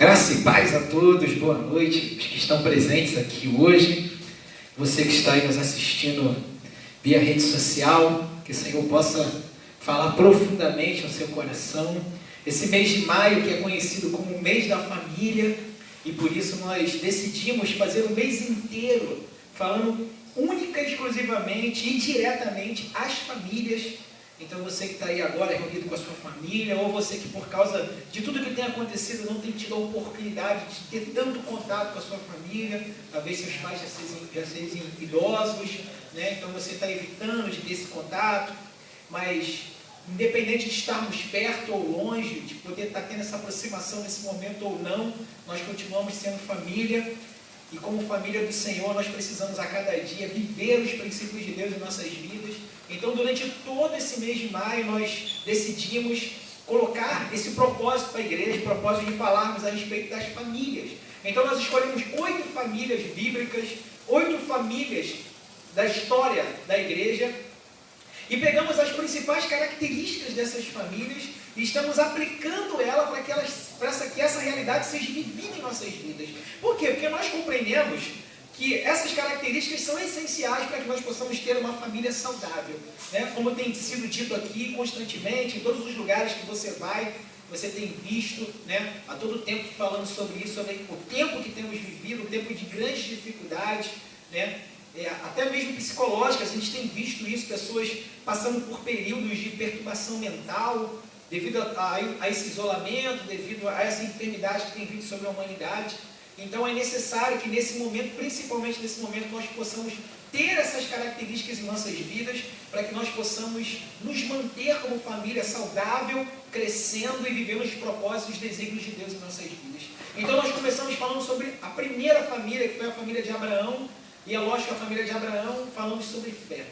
Graça e paz a todos, boa noite, os que estão presentes aqui hoje, você que está aí nos assistindo via rede social, que o Senhor possa falar profundamente ao seu coração. Esse mês de maio, que é conhecido como o mês da família, e por isso nós decidimos fazer o mês inteiro falando única e exclusivamente e diretamente às famílias. Então você que está aí agora reunido com a sua família, ou você que por causa de tudo que tem acontecido não tem tido a oportunidade de ter tanto contato com a sua família, talvez seus pais já sejam idosos, né? Então você está evitando de ter esse contato, mas independente de estarmos perto ou longe, de poder estar tendo essa aproximação nesse momento ou não, nós continuamos sendo família. E como família do Senhor, nós precisamos a cada dia viver os princípios de Deus em nossas vidas. Então, durante todo esse mês de maio, nós decidimos colocar esse propósito para a igreja, o propósito de falarmos a respeito das famílias. Então, nós escolhemos 8 famílias bíblicas, 8 famílias da história da igreja, e pegamos as principais características dessas famílias e estamos aplicando ela para que essa realidade seja vivida em nossas vidas. Por quê? Porque nós compreendemos que essas características são essenciais para que nós possamos ter uma família saudável, né? Como tem sido dito aqui constantemente, em todos os lugares que você vai, você tem visto, né, a todo tempo falando sobre isso, sobre o tempo que temos vivido, o tempo de grandes dificuldades, né? Até mesmo psicológicas, a gente tem visto isso, pessoas passando por períodos de perturbação mental, devido a esse isolamento, devido a essa enfermidade que tem vindo sobre a humanidade. Então é necessário que nesse momento, principalmente nesse momento, nós possamos ter essas características em nossas vidas, para que nós possamos nos manter como família saudável, crescendo e vivendo os propósitos e os desígnios de Deus em nossas vidas. Então nós começamos falando sobre a primeira família, que foi a família de Abraão, e é lógico, a família de Abraão, falamos sobre fé.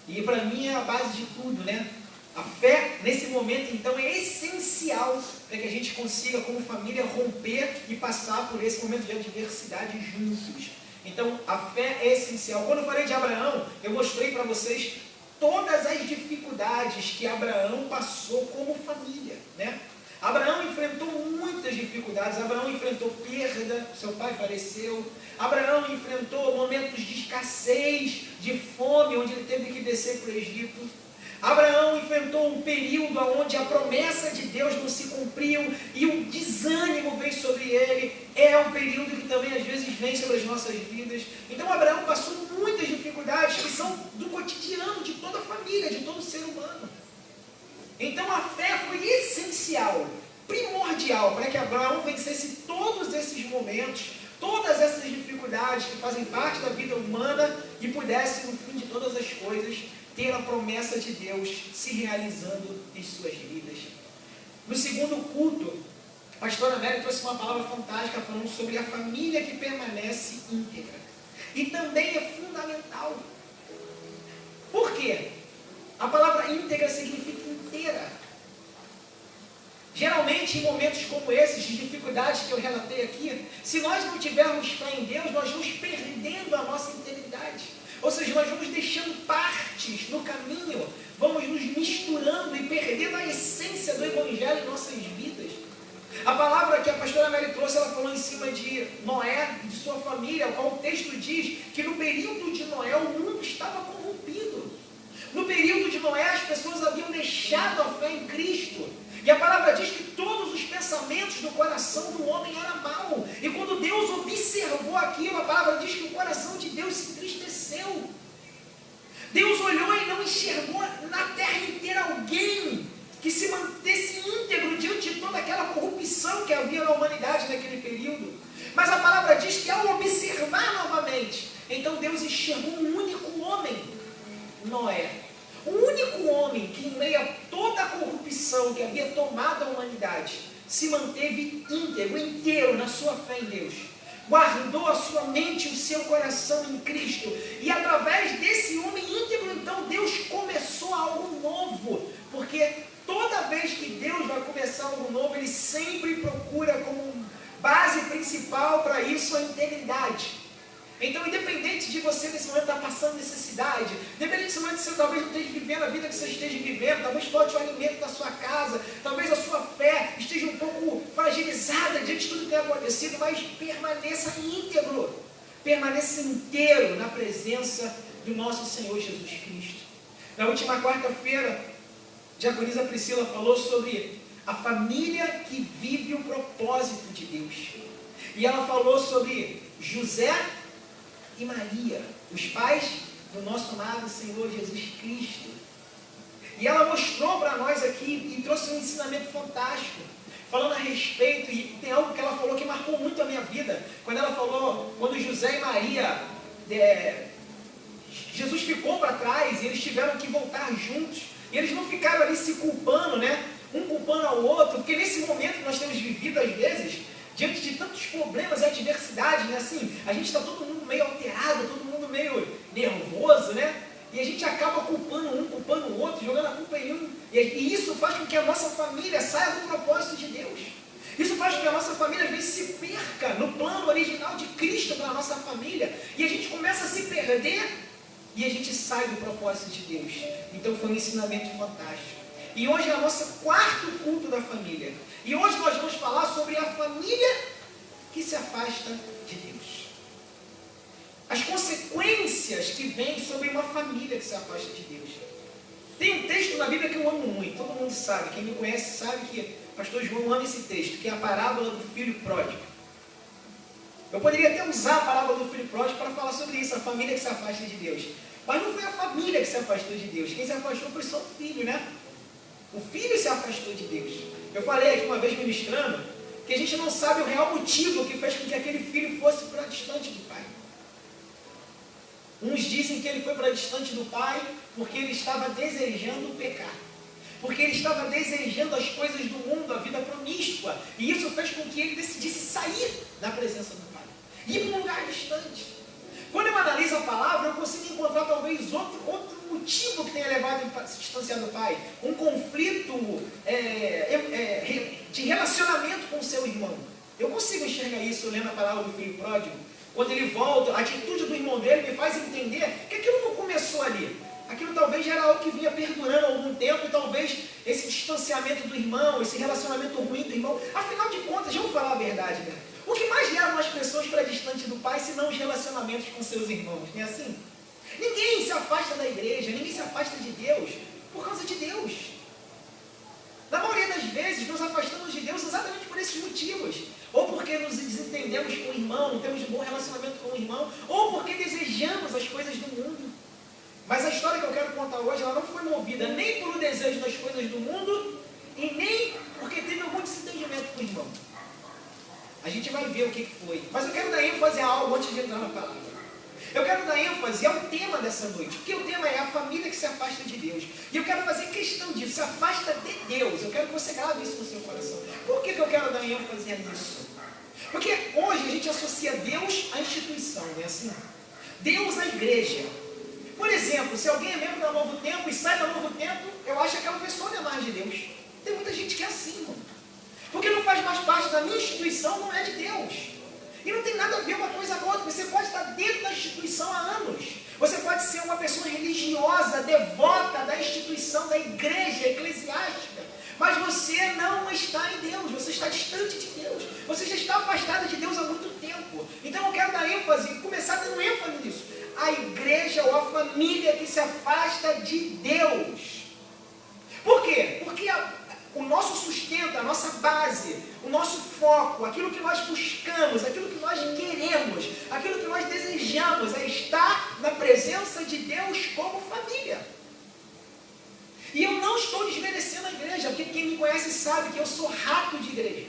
E para mim é a base de tudo, né? A fé, nesse momento, então, é essencial para que a gente consiga, como família, romper e passar por esse momento de adversidade juntos. Então, a fé é essencial. Quando eu falei de Abraão, eu mostrei para vocês todas as dificuldades que Abraão passou como família, né? Abraão enfrentou muitas dificuldades. Abraão enfrentou perda, seu pai faleceu. Abraão enfrentou momentos de escassez, de fome, onde ele teve que descer para o Egito. Abraão enfrentou um período onde a promessa de Deus não se cumpriu e o desânimo veio sobre ele. É um período que também às vezes vem sobre as nossas vidas. Então Abraão passou muitas dificuldades que são do cotidiano de toda a família, de todo ser humano. Então a fé foi essencial, primordial, para que Abraão vencesse todos esses momentos, todas essas dificuldades que fazem parte da vida humana e pudesse, no fim de todas as coisas, ter a promessa de Deus se realizando em suas vidas. No segundo culto, a pastora Mary trouxe uma palavra fantástica falando sobre a família que permanece íntegra. E também é fundamental. Por quê? A palavra íntegra significa inteira. Geralmente, em momentos como esses, de dificuldades que eu relatei aqui, se nós não tivermos fé em Deus, nós vamos perdendo a nossa integridade. Ou seja, nós vamos deixando partes no caminho, vamos nos misturando e perdendo a essência do Evangelho em nossas vidas. A palavra que a pastora Mary trouxe, ela falou em cima de Noé e de sua família, o qual o texto diz que no período de Noé o mundo estava corrompido. No período de Noé as pessoas haviam deixado a fé em Cristo. E a palavra diz que todos os pensamentos do coração do homem eram maus. E quando Deus observou aquilo, a palavra diz que o coração de Deus se entristeceu. Deus olhou e não enxergou na terra inteira alguém que se mantesse íntegro diante de toda aquela corrupção que havia na humanidade naquele período. Mas a palavra diz que ao observar novamente, então Deus enxergou um único homem, Noé. O único homem que, em meio a toda a corrupção que havia tomado a humanidade, se manteve íntegro, inteiro na sua fé em Deus. Guardou a sua mente e o seu coração em Cristo. E através desse homem íntegro, então, Deus começou algo novo. Porque toda vez que Deus vai começar algo novo, Ele sempre procura como base principal para isso a integridade. Então, independente de você nesse momento estar passando necessidade, independente desse momento você talvez não esteja vivendo a vida que você esteja vivendo, talvez falte o alimento da sua casa, talvez a sua fé esteja um pouco fragilizada diante de tudo que tem tenha acontecido, mas permaneça íntegro, permaneça inteiro na presença do nosso Senhor Jesus Cristo. Na última quarta-feira, a diaconisa Priscila falou sobre a família que vive o propósito de Deus. E ela falou sobre José e Maria, os pais do nosso amado Senhor Jesus Cristo. E ela mostrou para nós aqui e trouxe um ensinamento fantástico, falando a respeito, e tem algo que ela falou que marcou muito a minha vida, quando ela falou, quando José e Maria, Jesus ficou para trás e eles tiveram que voltar juntos, e eles não ficaram ali se culpando, né? Um culpando ao outro, porque nesse momento que nós temos vivido às vezes, diante de tantos problemas e adversidades, né? Assim, a gente está todo mundo meio alterado, todo mundo meio nervoso, né? E a gente acaba culpando um, culpando o outro, jogando a culpa em um. E isso faz com que a nossa família saia do propósito de Deus. Isso faz com que a nossa família às vezes se perca no plano original de Cristo para a nossa família. E a gente começa a se perder e a gente sai do propósito de Deus. Então foi um ensinamento fantástico. E hoje é o nosso quarto culto da família. E hoje nós vamos falar sobre a família que se afasta de Deus. As consequências que vêm sobre uma família que se afasta de Deus. Tem um texto na Bíblia que eu amo muito, todo mundo sabe, quem me conhece sabe que o pastor João ama esse texto, que é a parábola do filho pródigo. Eu poderia até usar a parábola do filho pródigo para falar sobre isso, a família que se afasta de Deus. Mas não foi a família que se afastou de Deus, quem se afastou foi só o filho, né? O filho se afastou de Deus. Eu falei aqui uma vez ministrando, que a gente não sabe o real motivo que fez com que aquele filho fosse para distante do pai. Uns dizem que ele foi para distante do pai porque ele estava desejando pecar. Porque ele estava desejando as coisas do mundo, a vida promíscua. E isso fez com que ele decidisse sair da presença do pai. Ir para um lugar distante. Quando eu analiso a palavra, eu consigo encontrar talvez outro motivo que tenha levado ele a se distanciar do pai. Um conflito de relacionamento com o seu irmão. Eu consigo enxergar isso lendo a palavra do filho pródigo. Quando ele volta, a atitude do irmão dele me faz entender que aquilo não começou ali. Aquilo talvez já era algo que vinha perdurando há algum tempo, e talvez esse distanciamento do irmão, esse relacionamento ruim do irmão, afinal de contas, vamos falar a verdade, né? O que mais leva as pessoas para distante do pai, senão os relacionamentos com seus irmãos, não é assim? Ninguém se afasta da igreja, ninguém se afasta de Deus por causa de Deus. Na maioria das vezes, nos afastamos de Deus exatamente por esses motivos. Ou porque nos desentendemos com o irmão, não temos um bom relacionamento com o irmão, ou porque desejamos as coisas do mundo. Mas a história que eu quero contar hoje, ela não foi movida nem pelo desejo das coisas do mundo, e nem porque teve algum desentendimento com o irmão. A gente vai ver o que foi. Mas eu quero dar ênfase a algo antes de entrar na palavra. Eu quero dar ênfase ao tema dessa noite, porque o tema é a família que se afasta de Deus. E eu quero fazer questão disso, se afasta de Deus. Eu quero que você grave isso no seu coração. Por que eu quero dar ênfase a isso? Porque hoje a gente associa Deus à instituição, não é assim? Deus à igreja. Por exemplo, se alguém é membro da Novo Tempo e sai da Novo Tempo, eu acho que aquela pessoa não é mais de Deus. Tem muita gente que é assim, mano. Porque não faz mais parte da minha instituição, não é de Deus. E não tem nada a ver uma coisa com a outra. Você pode estar dentro da instituição há anos. Você pode ser uma pessoa religiosa, devota da instituição, da igreja eclesiástica. Mas você não está em Deus. Você está distante de Deus. Você já está afastado de Deus há muito tempo. Então eu quero dar ênfase, começar dando ênfase nisso. A igreja ou a família que se afasta de Deus. Por quê? Porque o nosso sustento, a nossa base, o nosso foco, aquilo que nós buscamos, aquilo que nós queremos, aquilo que nós desejamos é estar na presença de Deus como família. E eu não estou desmerecendo a igreja, porque quem me conhece sabe que eu sou rato de igreja.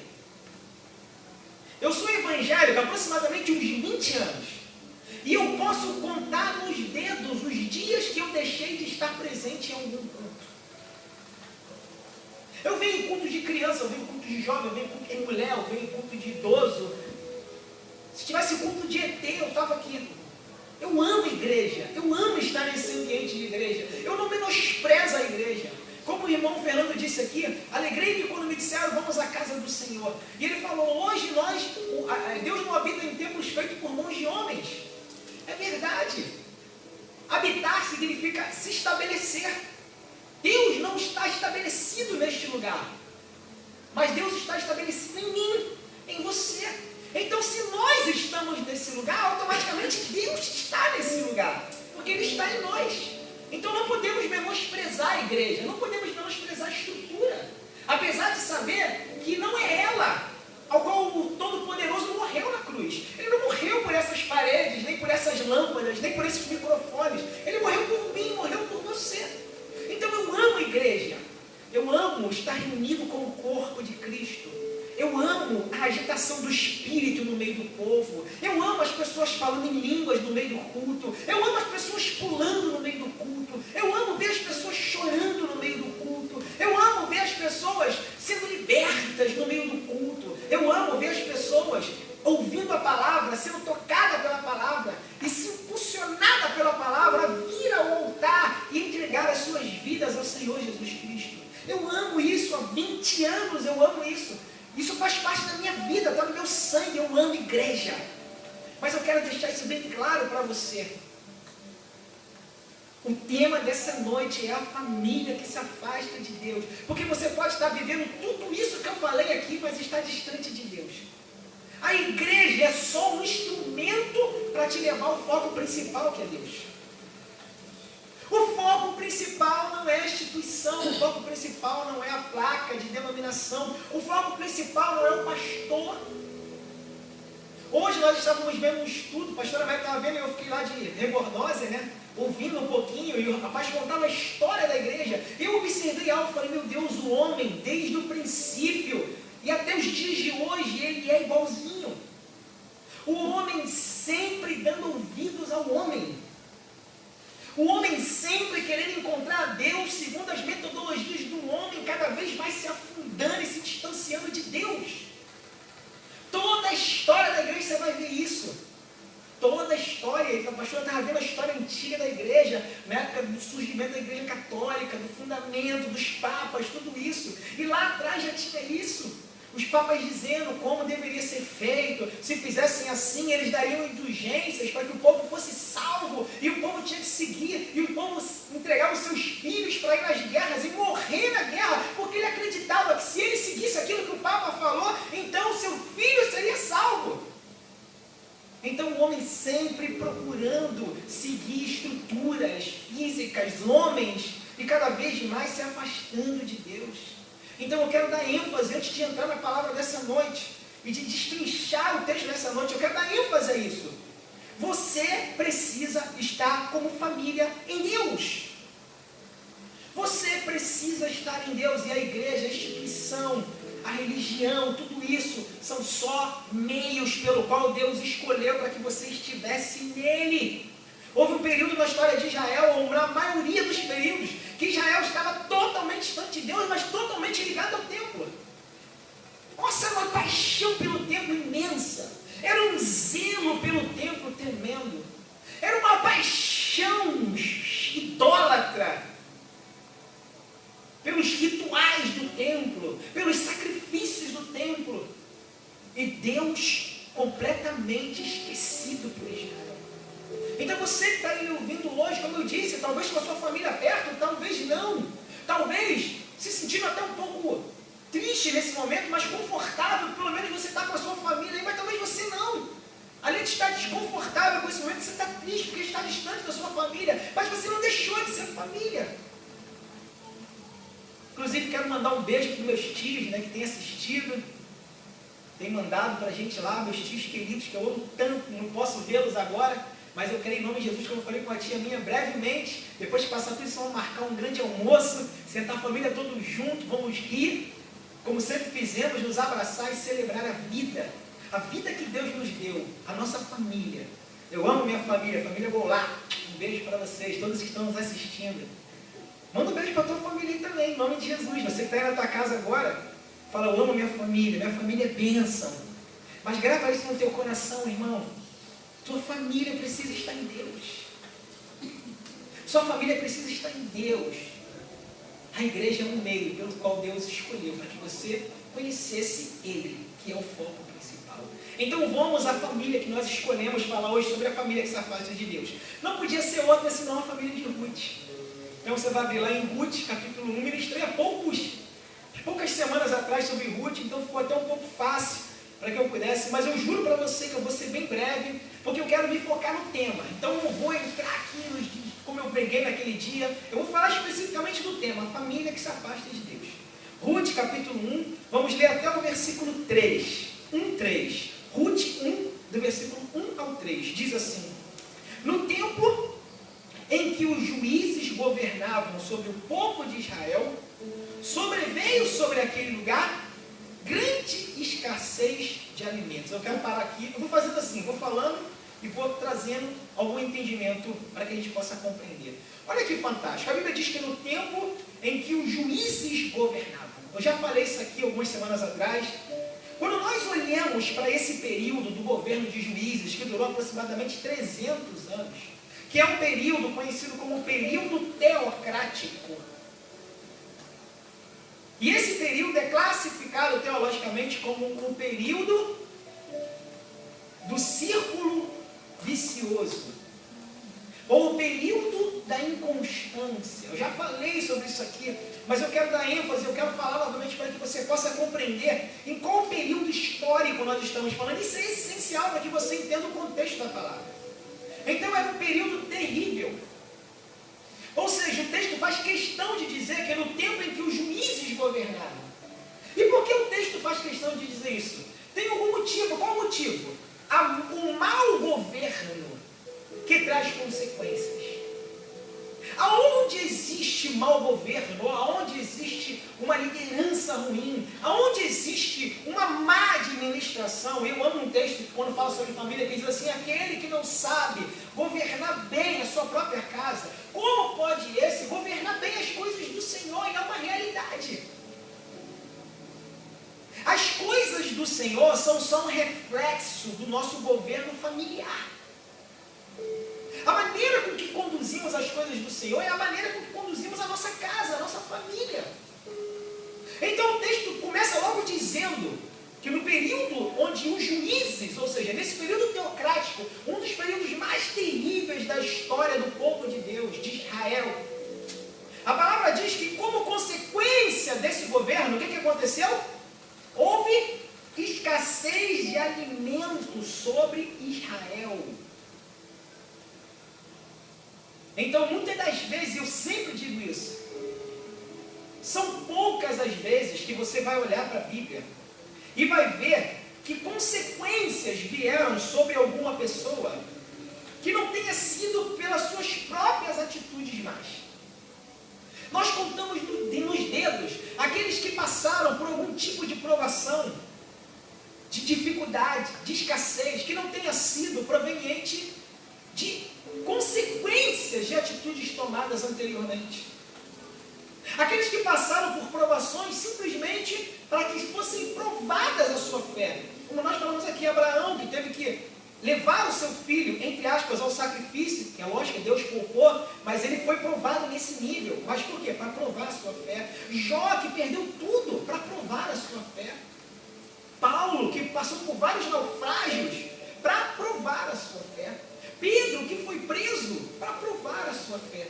Eu sou evangélico há aproximadamente uns 20 anos. E eu posso contar nos dedos os dias que eu deixei de estar presente em algum culto. Eu venho em culto de criança, eu venho em culto de jovem, eu venho em culto de mulher, eu venho em culto de idoso. Se tivesse culto de ET, eu estava aqui. Eu amo a igreja, eu amo estar nesse ambiente de igreja. Eu não menosprezo a igreja. Como o irmão Fernando disse aqui, alegrei-me quando me disseram, vamos à casa do Senhor. E ele falou, hoje Deus não habita em templos feitos por mãos de homens. É verdade. Habitar significa se estabelecer. Deus não está estabelecido neste lugar, mas Deus está estabelecido em mim. em você. Então, se nós estamos nesse lugar, automaticamente Deus está nesse lugar, porque Ele está em nós. Então, não podemos menosprezar a igreja, não podemos menosprezar a estrutura, apesar de saber que não é ela ao qual o Todo-Poderoso morreu na cruz. Ele não morreu por essas paredes, nem por essas lâmpadas, nem por esses microfones. Ele morreu por mim, morreu por você. Então, eu amo a igreja. Eu amo estar reunido com o corpo de Cristo. Eu amo a agitação do Espírito no meio do povo. Eu amo as pessoas falando em línguas no meio do culto. Eu amo as pessoas pulando no meio do culto. Eu amo ver as pessoas chorando no meio do culto. Eu amo ver as pessoas sendo libertas no meio do culto. Eu amo ver as pessoas ouvindo a palavra, sendo tocada pela palavra e se impulsionada pela palavra a vir ao altar e entregar as suas vidas ao Senhor Jesus Cristo. Eu amo isso há 20 anos, eu amo isso. Isso faz parte da minha vida, está no meu sangue, eu amo igreja. Mas eu quero deixar isso bem claro para você. O tema dessa noite é a família que se afasta de Deus. Porque você pode estar vivendo tudo isso que eu falei aqui, mas está distante de Deus. A igreja é só um instrumento para te levar ao foco principal, que é Deus. O foco principal não é a instituição, o foco principal não é a placa de denominação, o foco principal não é o pastor. Hoje nós estávamos vendo um estudo, a pastora Maria estava vendo e eu fiquei lá de regordose, né? Ouvindo um pouquinho, e o rapaz contava a história da igreja. Eu observei algo e falei, meu Deus, o homem, desde o princípio e até os dias de hoje, ele é igualzinho. O homem sempre dando ouvidos ao homem. O homem sempre querendo encontrar a Deus segundo as metodologias do homem, cada vez mais se afundando e se distanciando de Deus. Toda a história da igreja você vai ver isso. Toda a história, a pastora estava vendo a história antiga da igreja, na época do surgimento da igreja católica, do fundamento, dos papas, tudo isso. E lá atrás já tinha isso. Os papas dizendo como deveria ser feito, se fizessem assim, eles dariam indulgências para que o povo fosse salvo, e o povo tinha que seguir, e o povo entregava os seus filhos para ir nas guerras e morrer na guerra, porque ele acreditava que se ele seguisse aquilo que o Papa falou, então o seu filho seria salvo. Então o homem sempre procurando seguir estruturas físicas, homens, e cada vez mais se afastando de Deus. Então eu quero dar ênfase, antes de entrar na palavra dessa noite, e de destrinchar o texto dessa noite, eu quero dar ênfase a isso. Você precisa estar como família em Deus. Você precisa estar em Deus, e a igreja, a instituição, a religião, tudo isso, são só meios pelo qual Deus escolheu para que você estivesse nele. Houve um período na história de Israel, ou na maioria dos períodos, que Israel estava totalmente distante de Deus, mas totalmente ligado ao templo. Nossa, era uma paixão pelo templo imensa. Era um zelo pelo templo tremendo. Era uma paixão idólatra pelos rituais do templo, pelos sacrifícios do templo. E Deus completamente esquecido por Israel. Então você que está aí ouvindo hoje, como eu disse, talvez com a sua família perto, talvez não. Talvez se sentindo até um pouco triste nesse momento, mas confortável, pelo menos você está com a sua família aí, mas talvez você não. Além de estar desconfortável com esse momento, você está triste porque está distante da sua família, mas você não deixou de ser família. Inclusive quero mandar um beijo para os meus tios, né, que têm assistido, têm mandado para a gente lá, meus tios queridos, que eu amo tanto, não posso vê-los agora. Mas eu creio em nome de Jesus, como eu falei com a tia minha brevemente, depois de passar tudo isso, vamos marcar um grande almoço, sentar a família todos juntos, vamos rir, como sempre fizemos, nos abraçar e celebrar a vida que Deus nos deu, a nossa família. Eu amo minha família, família Goulart, um beijo para vocês, todos que estão nos assistindo. Manda um beijo para a tua família aí também, em nome de Jesus. Você que está aí na tua casa agora, fala, eu amo minha família é bênção. Mas grava isso no teu coração, irmão. Sua família precisa estar em Deus. Sua família precisa estar em Deus. A igreja é um meio pelo qual Deus escolheu para que você conhecesse Ele, que é o foco principal. Então vamos à família que nós escolhemos falar hoje sobre a família que se afasta de Deus. Não podia ser outra senão a família de Ruth. Então você vai ver lá em Ruth, capítulo 1, ministrei há poucas semanas atrás sobre Ruth, então ficou até um pouco fácil para que eu pudesse, mas eu juro para você que eu vou ser bem breve, porque eu quero me focar no tema. Então eu não vou entrar aqui como eu preguei naquele dia, eu vou falar especificamente do tema, a família que se afasta de Deus. Ruth, capítulo 1, vamos ler até o versículo 3. 1:3. Ruth 1, do versículo 1 ao 3, diz assim: no tempo em que os juízes governavam sobre o povo de Israel, sobreveio sobre aquele lugar grande escassez de alimentos. Eu quero parar aqui, eu vou fazendo assim, vou falando e vou trazendo algum entendimento para que a gente possa compreender. Olha que fantástico, a Bíblia diz que no tempo em que os juízes governavam, eu já falei isso aqui algumas semanas atrás, quando nós olhamos para esse período do governo de juízes, que durou aproximadamente 300 anos, que é um período conhecido como período teocrático. E esse período é classificado teologicamente como o período do círculo vicioso, ou o período da inconstância. Eu já falei sobre isso aqui, mas eu quero dar ênfase, eu quero falar novamente para que você possa compreender em qual período histórico nós estamos falando. Isso é essencial para que você entenda o contexto da palavra. Então era um período terrível. Ou seja, o texto faz questão de dizer que é no tempo em que os juízes governaram. E por que o texto faz questão de dizer isso? Tem algum motivo. Qual o motivo? O mau governo que traz consequências. Aonde existe mau governo, aonde existe uma liderança ruim, aonde existe uma má administração, eu amo um texto que quando fala sobre família que diz assim: aquele que não sabe governar bem a sua própria casa, como pode esse governar bem as coisas do Senhor? E é uma realidade. As coisas do Senhor são só um reflexo do nosso governo familiar. A maneira com que conduzimos as coisas do Senhor é a maneira com que conduzimos a nossa casa, a nossa família. Então o texto começa logo dizendo que no período onde os juízes, ou seja, nesse período teocrático, um dos períodos mais terríveis da história do povo de Deus, de Israel, a palavra diz que como consequência desse governo, o que aconteceu? Houve escassez de alimento sobre Israel. Então, muitas das vezes, eu sempre digo isso, são poucas as vezes que você vai olhar para a Bíblia e vai ver que consequências vieram sobre alguma pessoa que não tenha sido pelas suas próprias atitudes mais. Nós contamos nos dedos aqueles que passaram por algum tipo de provação, de dificuldade, de escassez, que não tenha sido proveniente de consequências de atitudes tomadas anteriormente. Aqueles que passaram por provações simplesmente para que fossem provadas a sua fé. Como nós falamos aqui, Abraão, que teve que levar o seu filho, entre aspas, ao sacrifício, que é lógico que Deus poupou, mas ele foi provado nesse nível. Mas por quê? Para provar a sua fé. Jó, que perdeu tudo para provar a sua fé. Paulo, que passou por vários naufrágios para provar a sua fé. Pedro, que foi preso para provar a sua fé.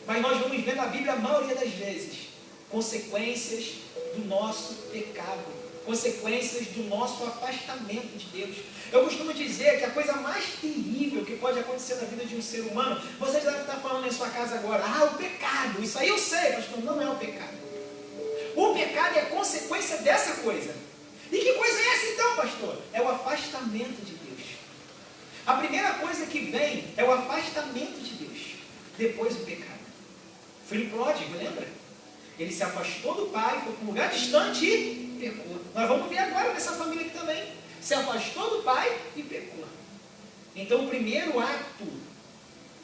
Mas nós vamos ver na Bíblia, a maioria das vezes, consequências do nosso pecado, consequências do nosso afastamento de Deus. Eu costumo dizer que a coisa mais terrível que pode acontecer na vida de um ser humano, vocês devem estar falando em sua casa agora: o pecado, isso aí eu sei, pastor. Não é o pecado. O pecado é consequência dessa coisa. E que coisa é essa então, pastor? É o afastamento de Deus. A primeira coisa que vem é o afastamento de Deus, depois o pecado. Filho pródigo, lembra? Ele se afastou do pai, foi para um lugar distante e pecou. Nós vamos ver agora nessa família aqui também. Se afastou do pai e pecou. Então o primeiro ato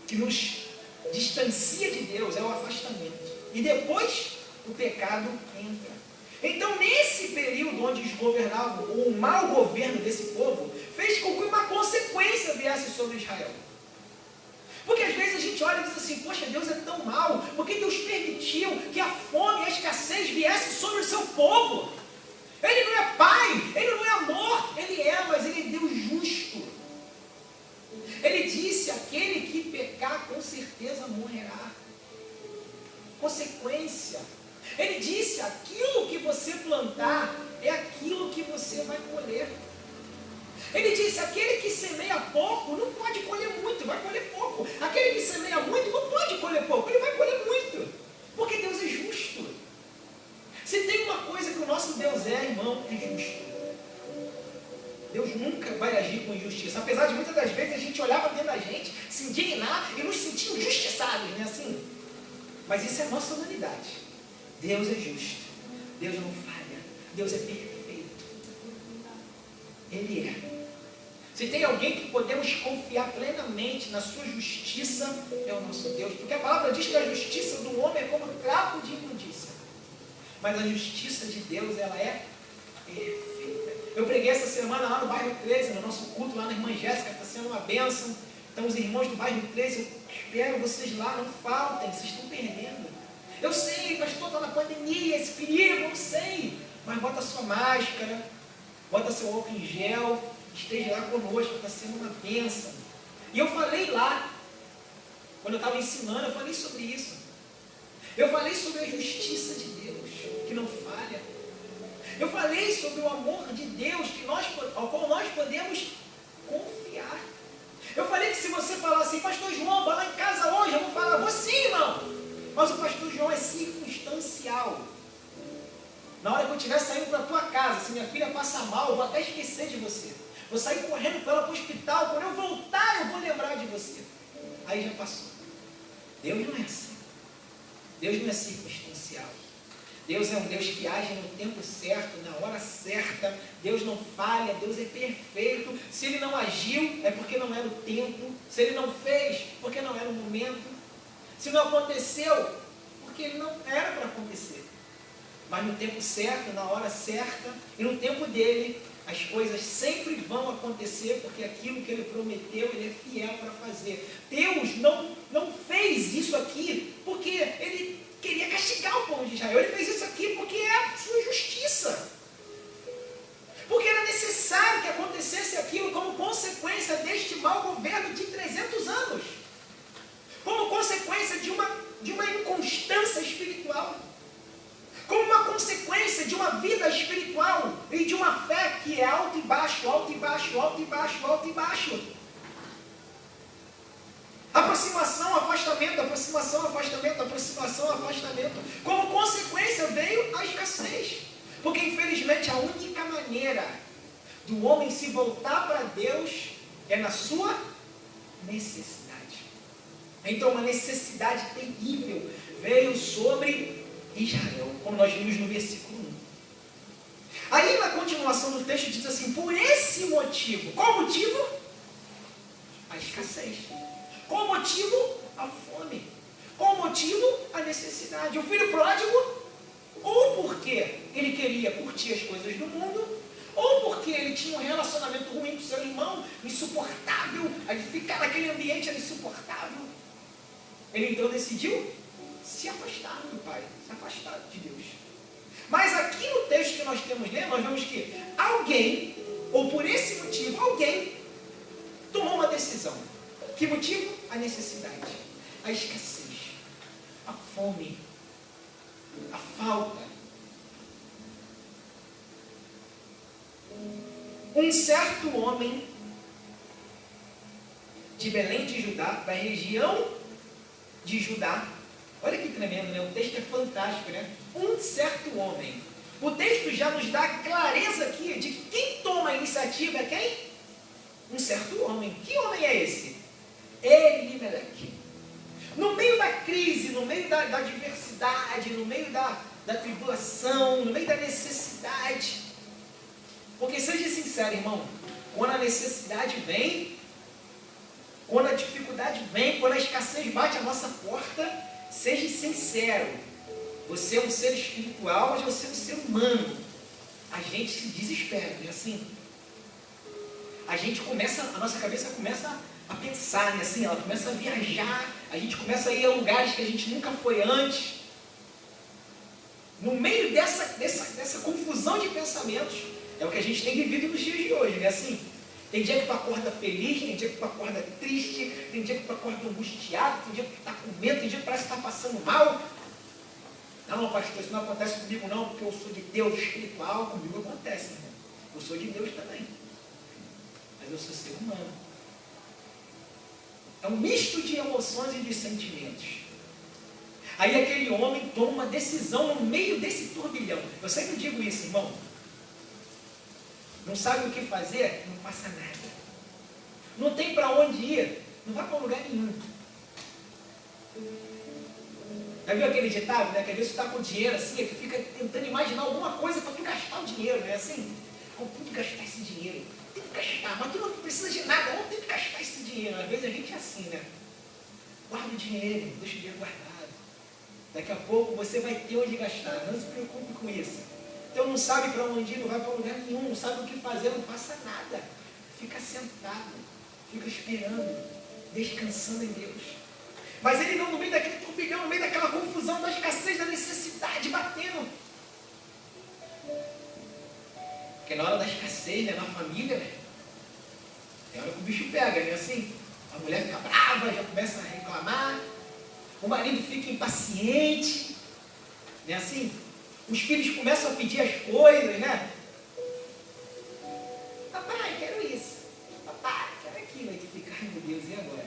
que nos distancia de Deus é o afastamento. E depois o pecado entra. Então nesse período onde eles governavam, o mau governo desse povo fez com que uma consequência viesse sobre Israel. Porque às vezes a gente olha e diz assim: poxa, Deus é tão mau, por que Deus permitiu que a fome e a escassez viesse sobre o seu povo? Ele não é pai, ele não é amor, ele é, mas ele é Deus justo. Ele disse: aquele que pecar com certeza morrerá. Consequência. Ele disse: aquilo que você plantar é aquilo que você vai colher. Ele disse, aquele que semeia pouco não pode colher muito, vai colher pouco. Aquele que semeia muito não pode colher pouco, ele vai colher muito. Porque Deus é justo. Se tem uma coisa que o nosso Deus é, irmão, é justo. Deus nunca vai agir com injustiça. Apesar de muitas das vezes a gente olhar para dentro da gente, se indignar e nos sentir injustiçados, né? Assim. Mas isso é nossa humanidade. Deus é justo. Deus não falha. Deus é perfeito. Ele é. Se tem alguém que podemos confiar plenamente na sua justiça, é o nosso Deus. Porque a palavra diz que a justiça do homem é como trapo de imundícia. Mas a justiça de Deus, ela é perfeita. Eu preguei essa semana lá no bairro 13, no nosso culto lá na irmã Jéssica, está sendo uma bênção. Então os irmãos do bairro 13, eu espero vocês lá, não faltem, vocês estão perdendo. Eu sei, pastor, está na pandemia, esse perigo, eu sei. Mas bota a sua máscara, bota seu álcool em gel, esteja lá conosco, está sendo uma bênção. E eu falei lá, quando eu estava ensinando, eu falei sobre isso. Eu falei sobre a justiça de Deus, que não falha. Eu falei sobre o amor de Deus ao qual nós podemos confiar. Eu falei que se você falar assim, pastor João, vai lá em casa hoje, eu vou falar, vou sim, irmão. Mas o pastor João é circunstancial. Na hora que eu estiver saindo para a tua casa, se minha filha passa mal, eu vou até esquecer de você. Vou sair correndo com ela para o hospital, quando eu voltar eu vou lembrar de você. Aí já passou. Deus não é assim. Deus não é circunstancial. Deus é um Deus que age no tempo certo, na hora certa. Deus não falha, Deus é perfeito. Se Ele não agiu, é porque não era o tempo. Se Ele não fez, porque não era o momento. Se não aconteceu, porque Ele não era para acontecer. Mas no tempo certo, na hora certa, e no tempo dEle, as coisas sempre vão acontecer, porque aquilo que Ele prometeu, Ele é fiel para fazer. Deus não fez isso aqui porque Ele queria castigar o povo de Israel. Ele fez isso aqui porque é a sua justiça. Porque era necessário que acontecesse aquilo como consequência deste mau governo de 300 anos. Como consequência de uma inconstância espiritual. Como uma consequência de uma vida espiritual e de uma fé que é alto e baixo, alto e baixo, alto e baixo, alto e baixo. Aproximação, afastamento, aproximação, afastamento, aproximação, afastamento. Como consequência veio a escassez. Porque infelizmente a única maneira do homem se voltar para Deus é na sua necessidade. Então uma necessidade terrível veio sobre Israel, como nós vimos no versículo 1. Aí na continuação do texto diz assim, por esse motivo, qual motivo? A escassez. Qual o motivo? A fome. Qual o motivo? A necessidade. O filho pródigo, ou porque ele queria curtir as coisas do mundo, ou porque ele tinha um relacionamento ruim com seu irmão, insuportável, aí ficar naquele ambiente era insuportável. Ele então decidiu se afastar do Pai, se afastar de Deus. Mas aqui no texto que nós temos lendo, nós vemos que alguém, ou por esse motivo, alguém tomou uma decisão. Que motivo? A necessidade, a escassez, a fome, a falta. Um certo homem de Belém de Judá, da região de Judá, olha que tremendo, né? O texto é fantástico, né? Um certo homem. O texto já nos dá clareza aqui de que quem toma a iniciativa é quem? Um certo homem. Que homem é esse? Elimeleque. No meio da crise, no meio da adversidade, no meio da tribulação, no meio da necessidade. Porque seja sincero, irmão, quando a necessidade vem, quando a dificuldade vem, quando a escassez bate a nossa porta, seja sincero. Você é um ser espiritual, mas você é um ser humano. A gente se desespera, não é assim? A nossa cabeça começa a pensar, né? Assim, ela começa a viajar, a gente começa a ir a lugares que a gente nunca foi antes. No meio dessa confusão de pensamentos, é o que a gente tem vivido nos dias de hoje, né? Assim, tem dia que tu acorda feliz, tem dia que tu acorda triste, tem dia que tu acorda angustiado, tem dia que tu está com medo, tem dia que parece que está passando mal. Não, pastor, isso não acontece comigo não, porque eu sou de Deus espiritual, comigo acontece, irmão. Eu sou de Deus também. mas eu sou ser humano. É um misto de emoções e de sentimentos. Aí aquele homem toma uma decisão no meio desse turbilhão. Eu sempre digo isso, irmão. Não sabe o que fazer? Não faça nada. Não tem para onde ir? Não vai para lugar nenhum. Já viu aquele ditado, né? Que às vezes tu está com dinheiro assim, que fica tentando imaginar alguma coisa para tu gastar o dinheiro, né? Assim, eu tenho que gastar esse dinheiro. Tem que gastar, mas tu não precisa de nada, não tem que gastar esse dinheiro. Às vezes a gente é assim, né? Guarda o dinheiro, deixa o dinheiro guardado. Daqui a pouco você vai ter onde gastar, não se preocupe com isso. Então não sabe para onde ir, não vai para lugar nenhum, não sabe o que fazer, não faça nada. Fica sentado, fica esperando, descansando em Deus. Mas ele não, no meio daquele turbilhão, no meio daquela confusão, da escassez, da necessidade, batendo. Porque na hora da escassez, né, na família, né, tem hora que o bicho pega, né, assim. A mulher fica brava, já começa a reclamar. O marido fica impaciente, né, assim. Os filhos começam a pedir as coisas, né. Papai, quero isso. Papai, quero aquilo. Aí tu fica, ai meu Deus, e agora?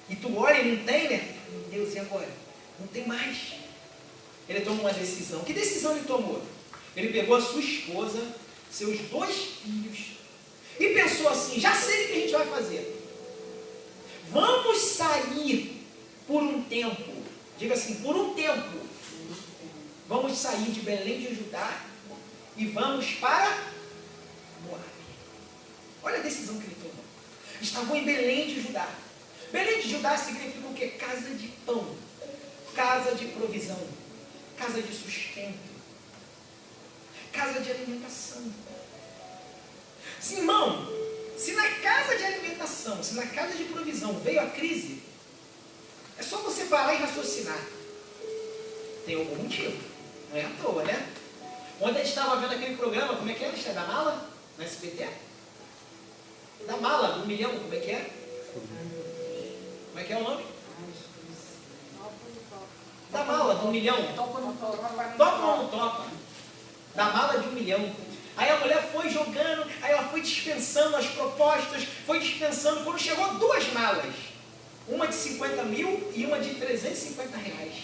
E tu olha e não tem, né? Meu Deus, e agora? Não tem mais. Ele toma uma decisão. Que decisão ele tomou? Ele pegou a sua esposa, seus 2 filhos, e pensou assim, já sei o que a gente vai fazer. Vamos sair por um tempo. Diga assim, por um tempo. Vamos sair de Belém de Judá e vamos para Moabe. Olha a decisão que ele tomou. Estavam em Belém de Judá. Belém de Judá significa o quê? Casa de pão, casa de provisão, casa de sustento, casa de alimentação. Sim, irmão, se na casa de alimentação, se na casa de provisão veio a crise, é só você parar e raciocinar. Tem algum motivo, não é à toa, né? Ontem a gente estava vendo aquele programa, como é que é? Da Mala, na SBT? Da Mala, do 1 milhão, como é que é? Como é que é o nome? Da Mala, do 1 milhão. Topa ou não topa? Da Mala de 1 milhão. Aí a mulher foi jogando, aí ela foi dispensando as propostas, foi dispensando, quando chegou 2 malas. Uma de 50 mil e uma de 350 reais.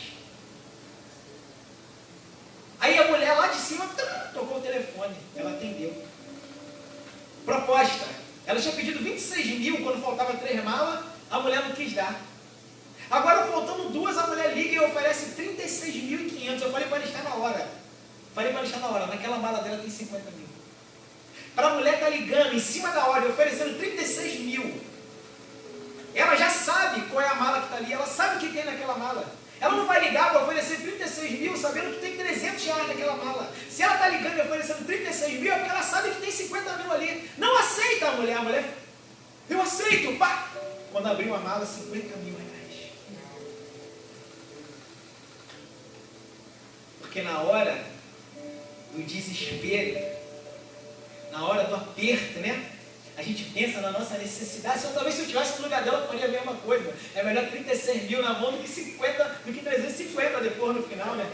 Aí a mulher lá de cima tocou o telefone, ela atendeu. Proposta. Ela tinha pedido 26 mil quando faltava 3 malas, a mulher não quis dar. Agora faltando 2, a mulher liga e oferece 36.500. Eu falei para ela estar na hora. Naquela mala dela tem 50 mil. Para a mulher estar ligando em cima da hora e oferecendo 36 mil. Ela já sabe qual é a mala que está ali, ela sabe o que tem naquela mala. Ela não vai ligar para oferecer 36 mil sabendo que tem 300 reais naquela mala. Se ela está ligando e oferecendo 36 mil, é porque ela sabe que tem 50 mil ali. Não aceita a mulher, eu aceito, pá! Quando abriu a mala, 50 mil reais. Porque na hora do desespero, na hora do aperto, né? A gente pensa na nossa necessidade. Talvez se eu estivesse no lugar dela, eu faria a mesma coisa. É melhor 36 mil na mão do que 350 depois no final, né?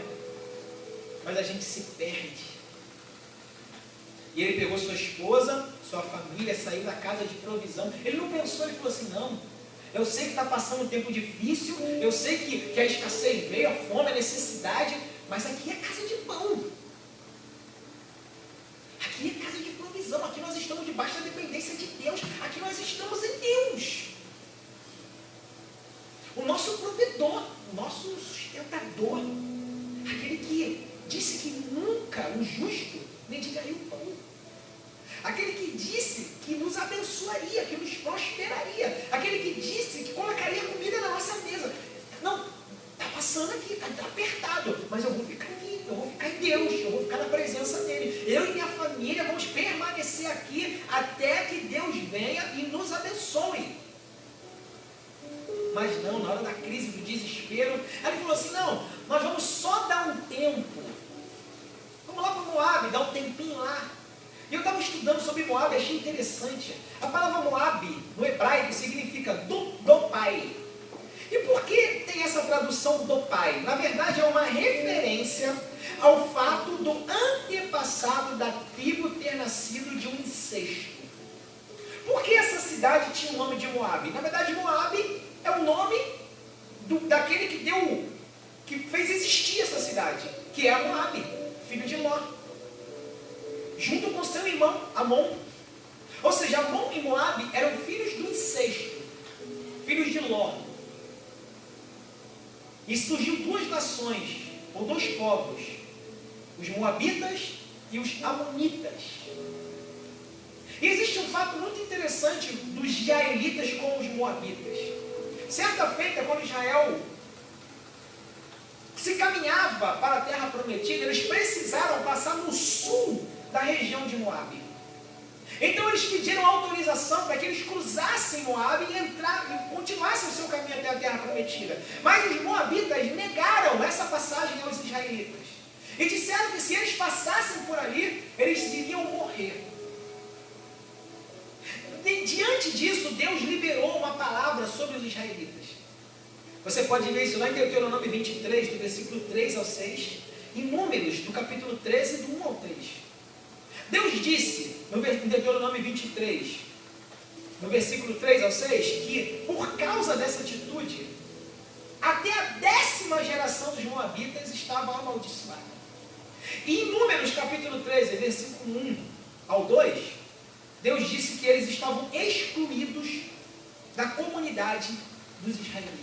Mas a gente se perde. E ele pegou sua esposa, sua família, saiu da casa de provisão. Ele não pensou, ele falou assim, não, eu sei que está passando um tempo difícil, eu sei que a escassez veio, a fome, a necessidade, mas aqui é casa de pão. Aqui é casa de provisão, aqui nós estamos debaixo da dependência de Deus, aqui nós estamos em Deus. O nosso provedor, o nosso sustentador, aquele que disse que nunca o justo mendigaria o pão. Aquele que disse que nos abençoaria, que nos prosperaria. Aquele que disse que colocaria comida na nossa mesa. Não, está passando aqui, está apertado, mas eu vou ficar aqui, eu vou ficar em Deus, eu vou ficar na presença dele. Eu e minha família vamos permanecer aqui até que Deus venha e nos abençoe. Mas não, na hora da crise, do desespero, ele falou assim, não, nós vamos só dar um tempo. Vamos lá para Moabe, dar um tempinho lá. E eu estava estudando sobre Moabe, achei interessante. A palavra Moabe, no hebraico, significa do pai. E por que tem essa tradução do pai? Na verdade, é uma referência ao fato do antepassado da tribo ter nascido de um incesto. Por que essa tinha o nome de Moabe? Na verdade, Moabe é o nome daquele que fez existir essa cidade, que é Moabe, filho de Ló, junto com seu irmão Amon. Ou seja, Amon e Moabe eram filhos do incesto, filhos de Ló. E surgiu duas nações, ou dois povos, os Moabitas e os Amonitas. E existe um fato muito interessante dos israelitas com os Moabitas. Certa feita, quando Israel se caminhava para a terra prometida, eles precisaram passar no sul da região de Moabe. Então eles pediram autorização para que eles cruzassem Moabe e continuassem o seu caminho até a terra prometida. Mas os Moabitas negaram essa passagem aos israelitas. E disseram que se eles passassem por ali, eles iriam morrer. Diante disso, Deus liberou uma palavra sobre os israelitas. Você pode ler isso lá em Deuteronômio 23, do versículo 3 ao 6, em Números, do capítulo 13, do 1 ao 3. Deus disse, em Deuteronômio 23, no versículo 3 ao 6, que por causa dessa atitude, até a 10ª geração dos Moabitas estava amaldiçoada. E em Números, capítulo 13, versículo 1 ao 2, Deus disse que eles estavam excluídos da comunidade dos israelitas.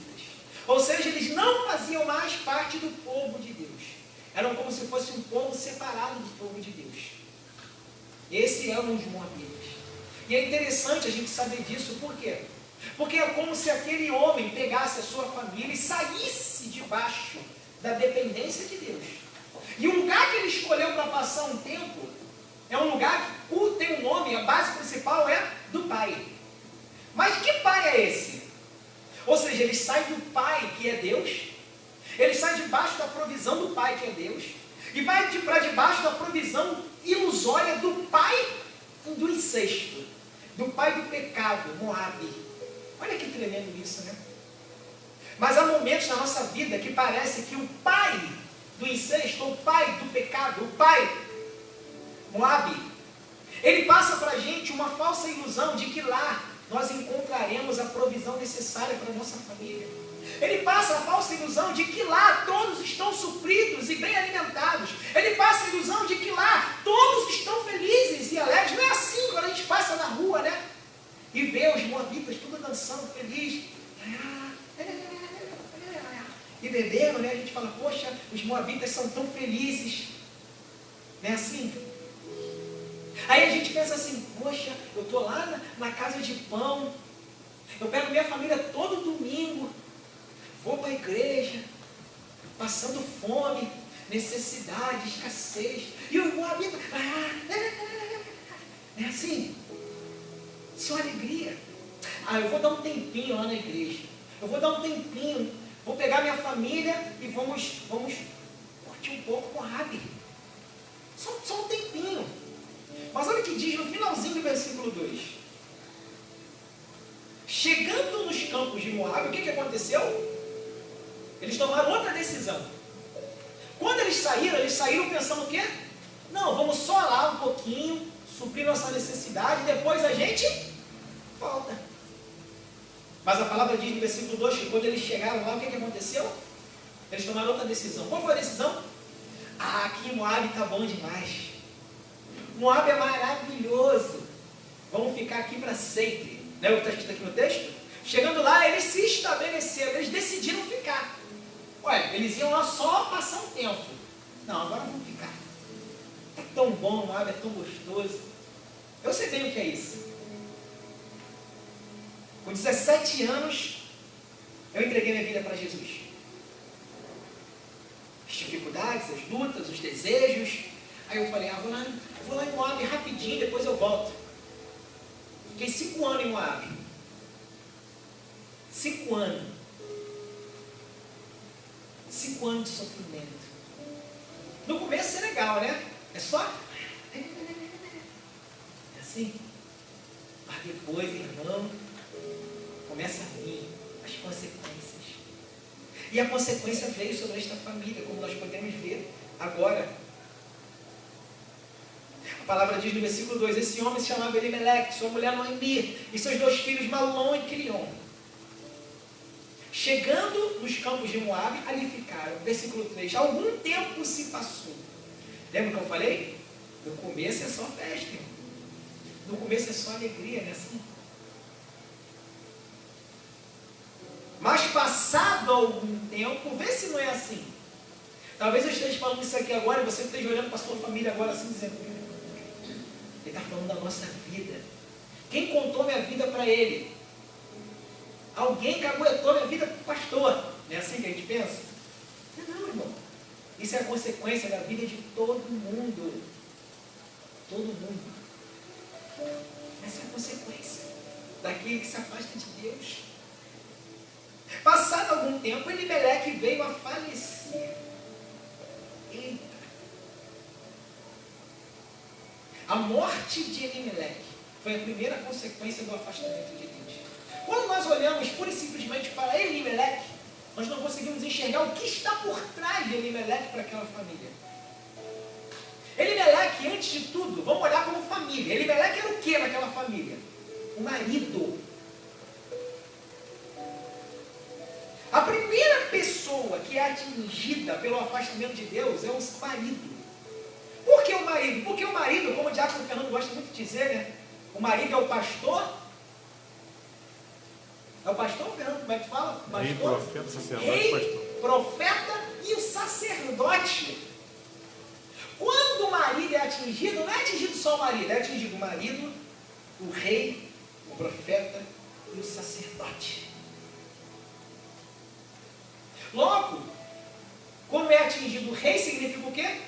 Ou seja, eles não faziam mais parte do povo de Deus. Eram como se fosse um povo separado do povo de Deus. Esses eram os Moabitas. E é interessante a gente saber disso, por quê? Porque é como se aquele homem pegasse a sua família e saísse debaixo da dependência de Deus. E o lugar que ele escolheu para passar um tempo é um lugar que tem um nome, a base principal é do pai. Mas que pai é esse? Ou seja, ele sai do pai, que é Deus, ele sai debaixo da provisão do pai, que é Deus, e vai para debaixo da provisão ilusória do pai do incesto, do pai do pecado, Moabe. Olha que tremendo isso, né? Mas há momentos na nossa vida que parece que o pai do incesto, o pai do pecado, o pai Moabe, ele passa para a gente uma falsa ilusão de que lá nós encontraremos a provisão necessária para a nossa família. Ele passa a falsa ilusão de que lá todos estão supridos e bem alimentados. Ele passa a ilusão de que lá todos estão felizes e alegres. Não é assim quando a gente passa na rua, né? E vê os moabitas tudo dançando feliz. E bebendo, né? A gente fala, poxa, os moabitas são tão felizes. Não é assim? Aí a gente pensa assim, poxa, eu estou lá na casa de pão, eu pego minha família todo domingo, vou para a igreja, passando fome, necessidade, escassez, e os moabitas, não é assim? Só alegria. Eu vou dar um tempinho lá na igreja, eu vou dar um tempinho, vou pegar minha família e vamos curtir um pouco com a Rabi. Só um tempinho. Mas olha o que diz no finalzinho do versículo 2. Chegando nos campos de Moabe, o que aconteceu? Eles tomaram outra decisão. Quando eles saíram pensando o quê? Não, vamos só lá um pouquinho, suprir nossa necessidade, depois a gente volta. Mas a palavra diz no versículo 2 que quando eles chegaram lá, o que aconteceu? Eles tomaram outra decisão. Qual foi a decisão? Aqui em Moabe está bom demais. Moabe é maravilhoso. Vamos ficar aqui para sempre. Não é o que está escrito aqui no texto? Chegando lá, eles se estabeleceram, eles decidiram ficar. Olha, eles iam lá só passar um tempo. Não, agora vamos ficar. É tão bom, Moabe é tão gostoso. Eu sei bem o que é isso. Com 17 anos, eu entreguei minha vida para Jesus. As dificuldades, as lutas, os desejos. Aí eu falei, vou lá em Moabe rapidinho, depois eu volto. Fiquei 5 anos em Moabe. 5 anos. 5 anos de sofrimento. No começo é legal, né? É só... É assim. Mas depois, irmão, começa a vir as consequências. E a consequência veio sobre esta família, como nós podemos ver agora. A palavra diz no versículo 2, esse homem se chamava Elimeleque, sua mulher Noemi, e seus 2 filhos Malom e Quilion. Chegando nos campos de Moabe, ali ficaram. Versículo 3, algum tempo se passou. Lembra que eu falei? No começo é só festa, irmão. No começo é só alegria, né? Assim. Mas passado algum tempo, vê se não é assim. Talvez eu esteja falando isso aqui agora e você esteja olhando para a sua família agora assim, dizendo, ele está falando da nossa vida. Quem contou minha vida para ele? Alguém caguetou minha vida para o pastor. Não é assim que a gente pensa? Não, irmão. Isso é a consequência da vida de todo mundo. Todo mundo. Essa é a consequência daquele que se afasta de Deus. Passado algum tempo, Elimeleque veio a falecer. Eita! A morte de Elimeleque foi a primeira consequência do afastamento de Deus. Quando nós olhamos pura e simplesmente para Elimeleque, nós não conseguimos enxergar o que está por trás de Elimeleque para aquela família. Elimeleque, antes de tudo, vamos olhar como família. Elimeleque era o que naquela família? O marido. A primeira pessoa que é atingida pelo afastamento de Deus é o marido. Por que o marido? Porque o marido, como o Diácono Fernando gosta muito de dizer, né? O marido é o pastor. É o pastor, Fernando? Como é que fala? Pastor, rei, profeta, sacerdote, rei, pastor. Profeta e o sacerdote. Quando o marido é atingido, não é atingido só o marido, é atingido o marido, o rei, o profeta e o sacerdote. Logo, quando é atingido o rei, significa o quê?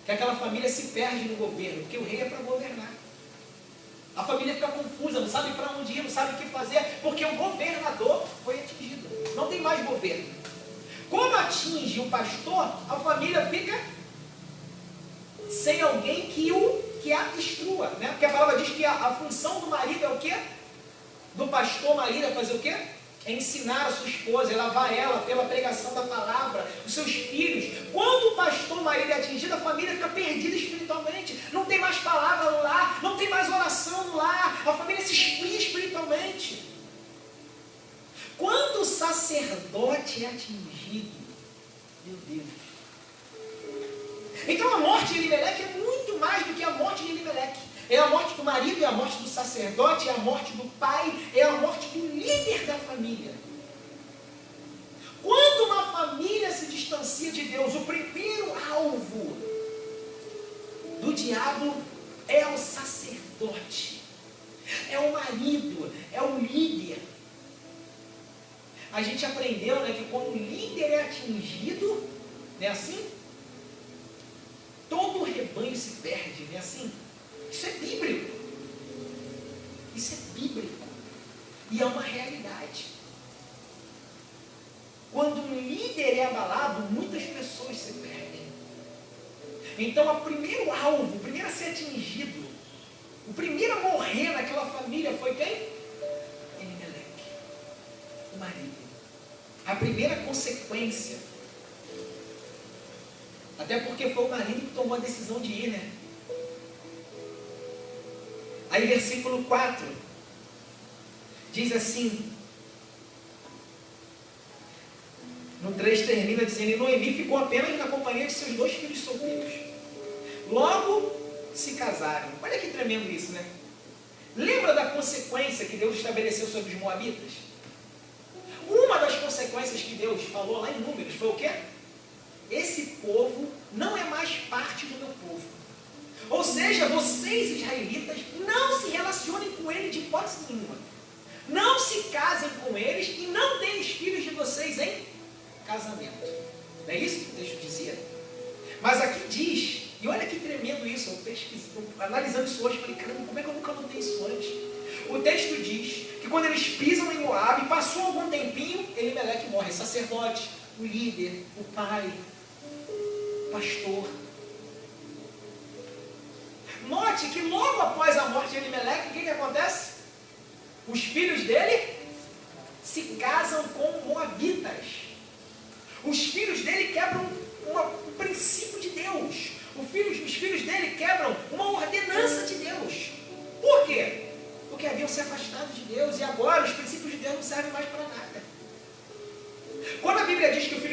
Que aquela família se perde no governo, porque o rei é para governar. A família fica confusa, não sabe para onde ir, não sabe o que fazer, porque o governador foi atingido. Não tem mais governo. Quando atinge o pastor, a família fica sem alguém que a instrua, né? Porque a palavra diz que a função do marido é o quê? Do pastor marido é fazer o quê? É ensinar a sua esposa, é lavar ela pela pregação da palavra, os seus filhos. Quando o pastor marido é atingido, a família fica perdida espiritualmente. Não tem mais palavra no lar, não tem mais oração no lar. A família se esfria espiritualmente. Quando o sacerdote é atingido, meu Deus. Então a morte de Elimeleque é muito mais do que a morte de Elimeleque. É a morte do marido, é a morte do sacerdote, é a morte do pai, é a morte do líder da família. Quando uma família se distancia de Deus, o primeiro alvo do diabo é o sacerdote, é o marido, é o líder. A gente aprendeu, né, que quando o líder é atingido, não é assim? Todo o rebanho se perde, não é assim? Isso é bíblico. Isso é bíblico. E é uma realidade. Quando um líder é abalado, muitas pessoas se perdem. Então, o primeiro alvo, o primeiro a ser atingido, o primeiro a morrer naquela família foi quem? Elimeleque, o marido. A primeira consequência. Até porque foi o marido que tomou a decisão de ir, né? Aí versículo 4 diz assim, no 3 termina dizendo, e Noemi ficou apenas na companhia de seus 2 filhos solteiros. Logo se casaram. Olha que tremendo isso, né? Lembra da consequência que Deus estabeleceu sobre os moabitas? Uma das consequências que Deus falou lá em Números foi o quê? Esse povo não é mais parte do meu povo. Ou seja, vocês israelitas não se relacionem com ele de hipótese nenhuma. Não se casem com eles e não deem os filhos de vocês em casamento. Não é isso que o texto dizia? Mas aqui diz, e olha que tremendo isso, analisando isso hoje, falei, caramba, como é que eu nunca notei isso antes? O texto diz que quando eles pisam em Moabe, passou algum tempinho, Elimeleque morre, sacerdote, o líder, o pai, o pastor. Note que logo após a morte de Elimeleque, o que acontece? Os filhos dele se casam com moabitas. Os filhos dele quebram um princípio de Deus. Os filhos dele quebram uma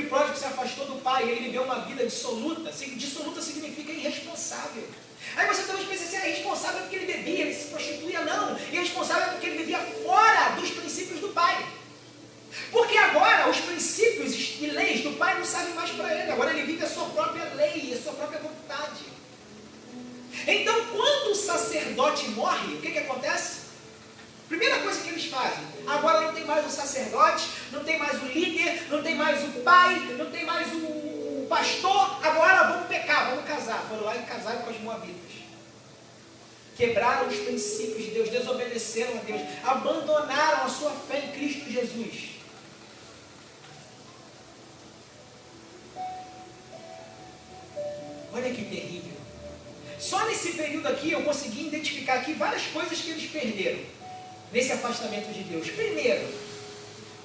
pródigo se afastou do pai, ele viveu uma vida dissoluta. Dissoluta significa irresponsável. Aí você talvez pense assim, é responsável porque ele bebia, ele se prostituía, não. Irresponsável porque ele vivia fora dos princípios do pai. Porque agora os princípios e leis do pai não servem mais para ele. Agora ele vive a sua própria lei, a sua própria vontade. Então, quando o sacerdote morre, o que acontece? Primeira coisa que eles fazem, agora não tem mais o sacerdote, não tem mais o líder, não tem mais o pai, não tem mais o pastor, agora vamos pecar, vamos casar. Foram lá e casaram com as moabitas. Quebraram os princípios de Deus, desobedeceram a Deus, abandonaram a sua fé em Cristo Jesus. Olha que terrível. Só nesse período aqui eu consegui identificar aqui várias coisas que eles perderam nesse afastamento de Deus. Primeiro,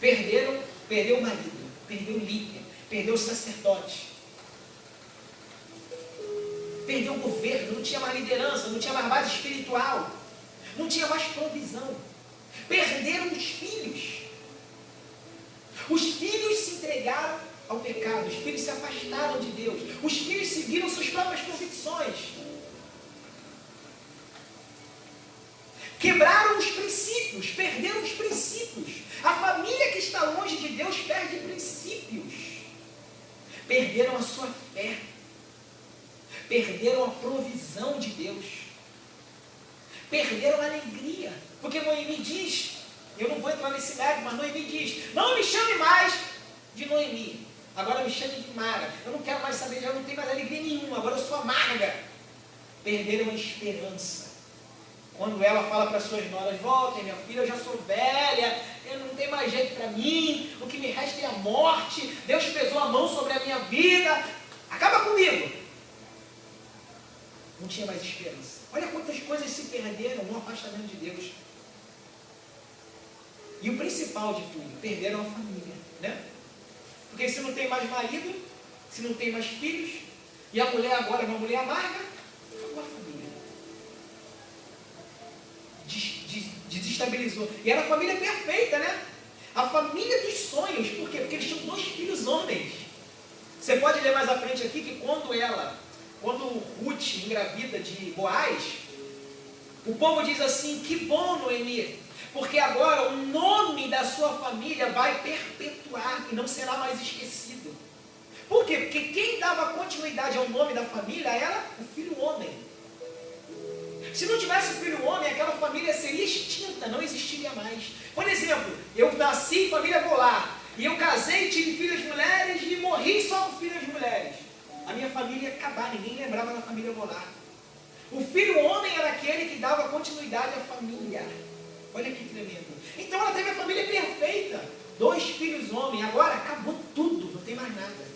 perdeu o marido, perdeu o líder, perdeu o sacerdote, perdeu o governo, não tinha mais liderança, não tinha mais base espiritual, não tinha mais provisão. Perderam os filhos. Os filhos se entregaram ao pecado, os filhos se afastaram de Deus, os filhos seguiram suas próprias convicções. Quebraram os princípios, perderam os princípios. A família que está longe de Deus perde princípios. Perderam a sua fé. Perderam a provisão de Deus. Perderam a alegria. Porque Noemi diz, eu não vou entrar nesse mérito, mas Noemi diz, não me chame mais de Noemi. Agora me chame de Mara. Eu não quero mais saber, eu não tenho mais alegria nenhuma. Agora eu sou amarga. Perderam a esperança. Quando ela fala para suas noras, voltem minha filha, eu já sou velha, eu não tenho mais jeito para mim, o que me resta é a morte, Deus pesou a mão sobre a minha vida, acaba comigo. Não tinha mais esperança. Olha quantas coisas se perderam no afastamento de Deus. E o principal de tudo, perderam a família, né? Porque se não tem mais marido, se não tem mais filhos, e a mulher agora é uma mulher amarga, acabou a família. Desestabilizou. E era a família perfeita, né? A família dos sonhos. Por quê? Porque eles tinham 2 filhos homens. Você pode ler mais à frente aqui que quando Ruth engravida de Boaz, o povo diz assim, que bom, Noemi, porque agora o nome da sua família vai perpetuar e não será mais esquecido. Por quê? Porque quem dava continuidade ao nome da família era o filho homem. Se não tivesse filho homem, aquela família seria extinta, não existiria mais. Por exemplo, eu nasci em família Goulart, e eu casei, tive filhas mulheres e morri só com filhas mulheres. A minha família ia acabar, ninguém lembrava da família Goulart. O filho homem era aquele que dava continuidade à família. Olha que tremendo. Então ela teve a família perfeita. 2 filhos homens, agora acabou tudo, não tem mais nada.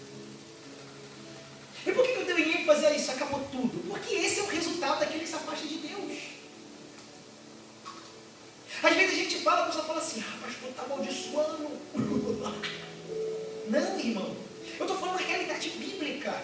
E por que eu deveria fazer isso? Acabou tudo. Porque esse é o resultado daquele que se afasta de Deus. Às vezes a gente fala, a pessoa fala assim, pastor, está amaldiçoando. Não, irmão. Eu estou falando da realidade bíblica.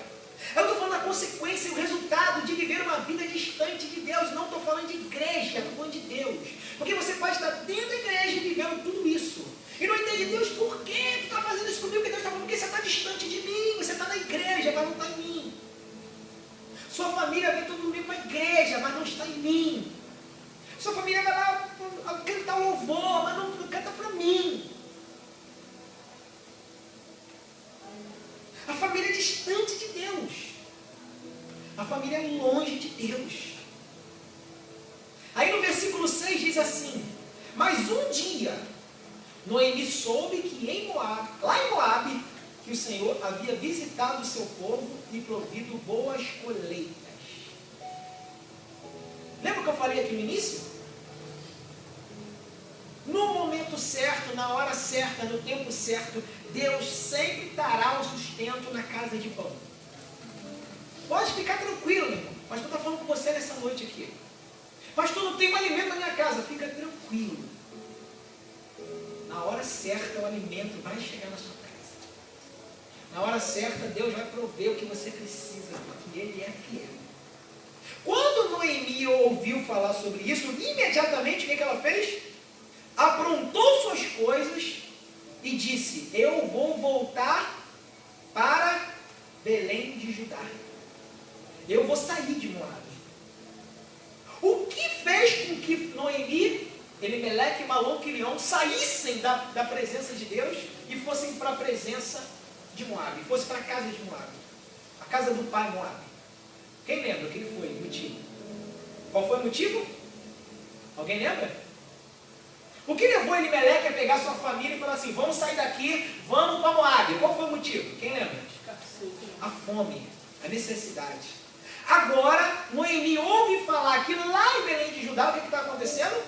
Eu estou falando da consequência e o resultado de viver uma vida distante de Deus. Não estou falando de igreja, estou falando de Deus. Porque você pode estar dentro da igreja e vivendo tudo isso. E não entende, Deus, por que tu está fazendo isso comigo? Porque Deus está falando, porque você está distante de mim. Você está na igreja, mas não está em mim. Sua família vem todo domingo para a igreja, mas não está em mim. Sua família vai lá cantar louvor, mas não canta para mim. A família é distante de Deus. A família é longe de Deus. Aí no versículo 6 diz assim, mas um dia Noemi soube que lá em Moabe, que o Senhor havia visitado o seu povo e provido boas colheitas. Lembra o que eu falei aqui no início? No momento certo, na hora certa, no tempo certo, Deus sempre dará o sustento na casa de pão. Pode ficar tranquilo, meu irmão. Pastor está falando com você nessa noite aqui. Pastor, não tem um alimento na minha casa. Fica tranquilo. Na hora certa, o alimento vai chegar na sua casa. Na hora certa, Deus vai prover o que você precisa, porque Ele é fiel. Quando Noemi ouviu falar sobre isso, imediatamente o que ela fez? Aprontou suas coisas e disse, eu vou voltar para Belém de Judá. Eu vou sair de Moabe. O que fez com que Noemi, Elimeleque e Malom Quilion saíssem da presença de Deus e fossem para a presença de Moabe, fossem para a casa de Moabe, a casa do pai Moabe? Quem lembra? Quem foi o motivo? Qual foi o motivo? Alguém lembra? O que levou Elimeleque a pegar sua família e falar assim, vamos sair daqui, vamos para Moabe? Qual foi o motivo? Quem lembra? A fome, a necessidade. Agora, Noemi ouve falar que lá em Belém de Judá, o que está acontecendo?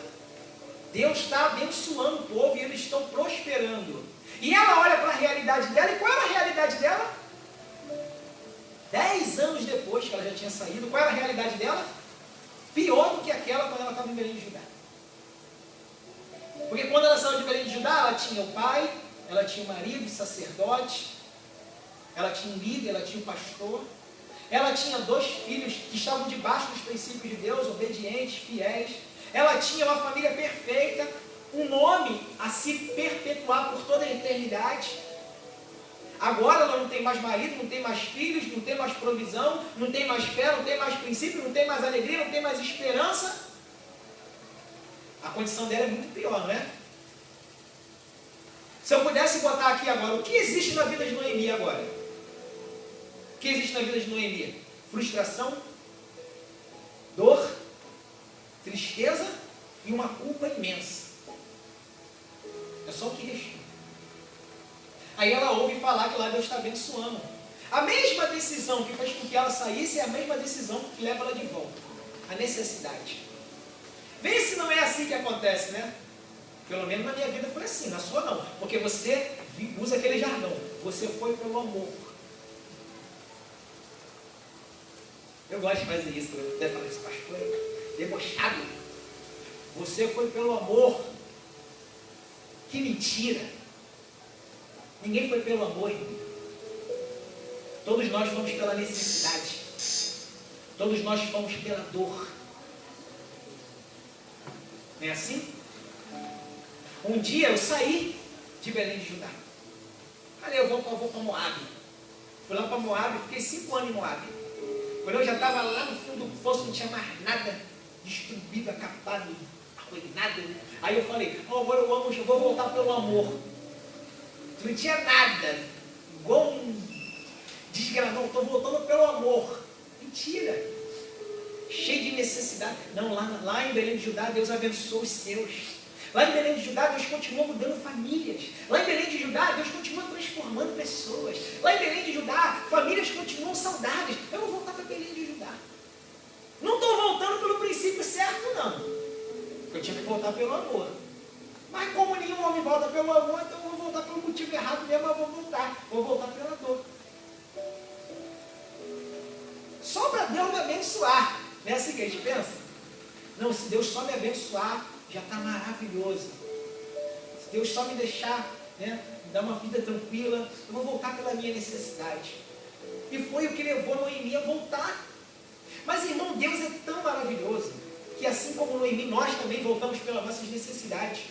Deus está abençoando o povo e eles estão prosperando. E ela olha para a realidade dela, e qual era a realidade dela? 10 anos depois que ela já tinha saído, qual era a realidade dela? Pior do que aquela quando ela estava em Belém de Judá. Porque quando ela saiu de Belém de Judá, ela tinha o pai, ela tinha o marido, o sacerdote, ela tinha um líder, ela tinha um pastor, ela tinha 2 filhos que estavam debaixo dos princípios de Deus, obedientes, fiéis. Ela tinha uma família perfeita, um nome a se perpetuar por toda a eternidade. Agora ela não tem mais marido, não tem mais filhos, não tem mais provisão, não tem mais fé, não tem mais princípio, não tem mais alegria, não tem mais esperança. A condição dela é muito pior, não é? Se eu pudesse botar aqui agora, o que existe na vida de Noemi agora? O que existe na vida de Noemi? Frustração, dor, tristeza e uma culpa imensa. É só o que restou. Aí ela ouve falar que lá Deus está abençoando. A mesma decisão que fez com que ela saísse é a mesma decisão que leva ela de volta. A necessidade. Vê se não é assim que acontece, né? Pelo menos na minha vida foi assim, na sua não. Porque você usa aquele jargão. Você foi pelo amor. Eu gosto de fazer isso. Eu até falei, esse pastor é debochado. Você foi pelo amor. Que mentira. Ninguém foi pelo amor, irmão. Todos nós fomos pela necessidade. Todos nós fomos pela dor. Não é assim? Um dia eu saí de Belém de Judá. Falei, eu vou para Moabe. Fui lá para Moabe, fiquei 5 anos em Moabe. Quando eu já estava lá no fundo do poço, não tinha mais nada, destruído, acabado, arruinado. Aí eu falei, agora eu vou voltar pelo amor. Não tinha nada. Igual um desgramão, estou voltando pelo amor. Mentira. Cheio de necessidade. Não, lá em Belém de Judá, Deus abençoou os seus. Lá em Belém de Judá, Deus continua mudando famílias. Lá em Belém de Judá, Deus continua transformando pessoas. Lá em Belém de Judá, famílias continuam saudáveis. Eu vou voltar para Belém de Judá. Não estou voltando pelo princípio certo, não. Eu tinha que voltar pelo amor. Mas como nenhum homem volta pelo amor, então eu vou voltar pelo motivo errado mesmo, mas vou voltar. Vou voltar pela dor. Só para Deus me abençoar. Não é assim que a gente pensa? Não, se Deus só me abençoar, já está maravilhoso. Se Deus só me deixar, né, me dar uma vida tranquila, eu vou voltar pela minha necessidade. E foi o que levou Noemi a voltar. Mas, irmão, Deus é tão maravilhoso, que assim como Noemi, nós também voltamos pelas nossas necessidades,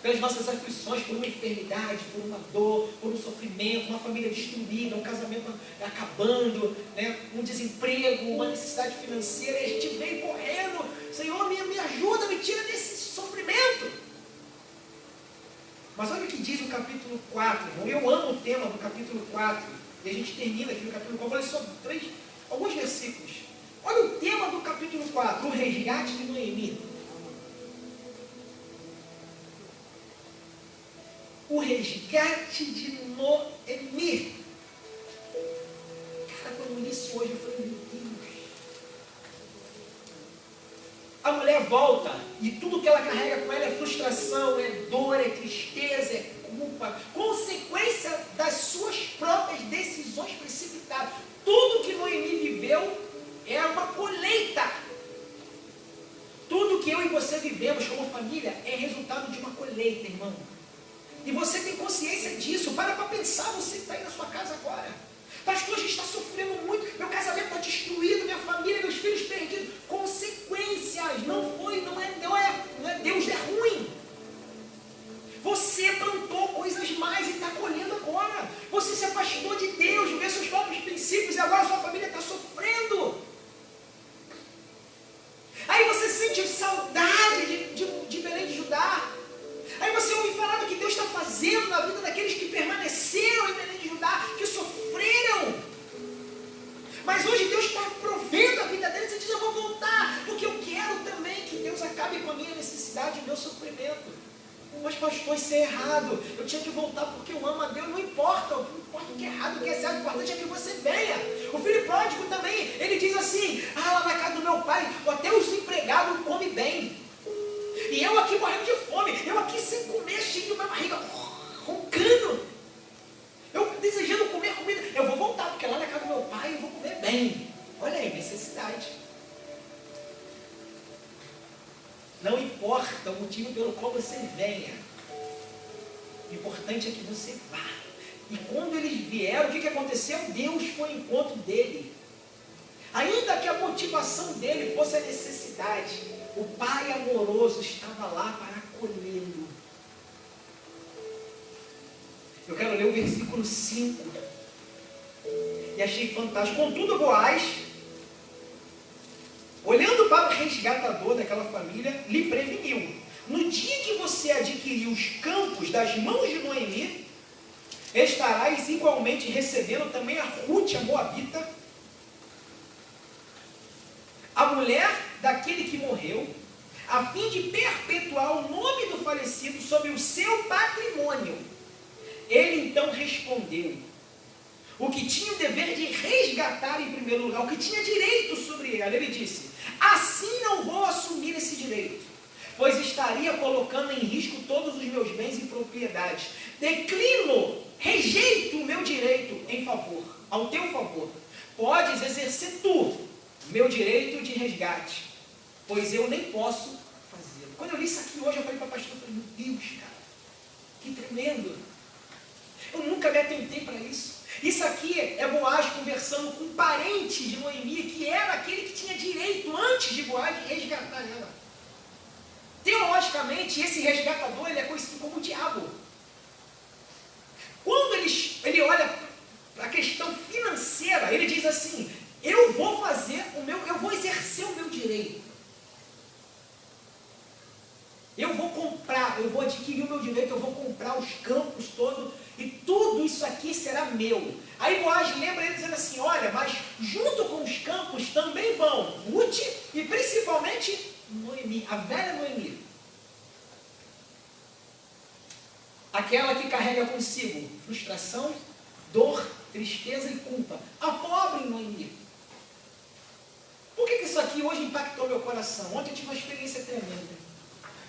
pelas nossas aflições, por uma enfermidade, por uma dor, por um sofrimento, uma família destruída, um casamento acabando, né, um desemprego, uma necessidade financeira, e a gente vem correndo, Senhor, me ajuda, me tira desse sofrimento. Mas olha o que diz o capítulo 4, irmão. Eu amo o tema do capítulo 4, e a gente termina aqui no capítulo 4, eu falei só alguns versículos. Olha o tema do capítulo 4, o resgate de Noemi. O resgate de Noemi. Cara, quando eu li isso hoje, eu falei, meu Deus. A mulher volta e tudo que ela carrega com ela é frustração, é dor, é tristeza, é culpa, consequência das suas próprias decisões precipitadas. Tudo que Noemi viveu é uma colheita. Tudo que eu e você vivemos como família é resultado de uma colheita, irmão. E você tem consciência disso. Para pensar, você que está aí na sua casa agora. Pastor, a gente está sofrendo muito. Meu casamento está destruído, minha família, meus filhos perdidos. Consequências. Não é Deus, é ruim. Você plantou coisas mais e está colhendo agora. Você se afastou de Deus. necessidade, o meu sofrimento. Mas pastor, isso é errado. Eu tinha que voltar porque eu amo a Deus. Não importa o que é errado, o que é certo. O importante é que você venha. O filho pródigo também, ele diz assim: lá na casa do meu pai, até os empregados comem bem. E eu aqui morrendo de fome. Eu aqui sem comer, cheio de minha barriga, roncando. Eu desejando comer comida. Eu vou voltar, porque lá na casa do meu pai eu vou comer bem. Olha aí, necessidade. Não importa o motivo pelo qual você venha. O importante é que você vá. E quando eles vieram, o que aconteceu? Deus foi ao encontro dele. Ainda que a motivação dele fosse a necessidade, o Pai amoroso estava lá para acolhê-lo. Eu quero ler o versículo 5. E achei fantástico. Contudo, Boaz, olhando para o resgatador daquela família, lhe preveniu: no dia que você adquirir os campos das mãos de Noemi, estarás igualmente recebendo também a Rute, a Moabita, a mulher daquele que morreu, a fim de perpetuar o nome do falecido sobre o seu patrimônio. Ele então respondeu: o que tinha o dever de resgatar em primeiro lugar, o que tinha direito sobre ela. Ele disse: assim não vou assumir esse direito, pois estaria colocando em risco todos os meus bens e propriedades. Declino, rejeito o meu direito em favor, ao teu favor. Podes exercer tu meu direito de resgate, pois eu nem posso fazê-lo. Quando eu li isso aqui hoje, eu falei para o pastor, eu falei: meu Deus, cara, que tremendo. Eu nunca me atentei para isso. Isso aqui é Boaz conversando com um parente de Noemi, que era aquele que tinha direito, antes de Boaz, de resgatar ela. Teologicamente, esse resgatador, ele é conhecido como o diabo. Quando ele olha para a questão financeira, ele diz assim: eu vou exercer o meu direito. Eu vou comprar, eu vou adquirir o meu direito, eu vou comprar os campos todos, e tudo isso aqui será meu. Aí Boaz lembra ele dizendo assim: olha, mas junto com os campos também vão Rute e principalmente Noemi, a velha Noemi. Aquela que carrega consigo frustração, dor, tristeza e culpa. A pobre Noemi. Por que isso aqui hoje impactou meu coração? Ontem eu tive uma experiência tremenda.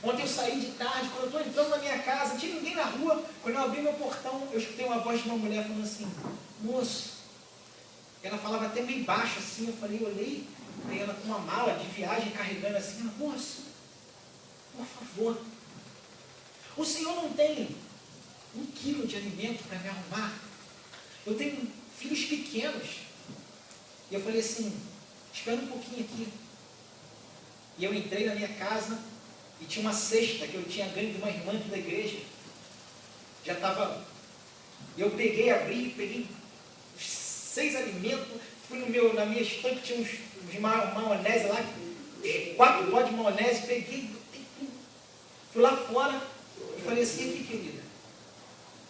Ontem eu saí de tarde, quando eu estou entrando na minha casa, não tinha ninguém na rua. Quando eu abri meu portão, eu escutei uma voz de uma mulher falando assim: moço. Ela falava até meio baixo assim. Eu olhei, aí ela com uma mala de viagem carregando assim: ela: moço, por favor, o senhor não tem 1 quilo de alimento para me arrumar? Eu tenho filhos pequenos. E eu falei assim: espera um pouquinho aqui. E eu entrei na minha casa e tinha uma cesta que eu tinha ganho de uma irmã aqui da igreja. Já estava. Eu peguei, abri, peguei os 6 alimentos, fui na minha estante, tinha uns maionese lá, 4 potes de maionese, peguei, fui lá fora e falei assim: aqui, querida.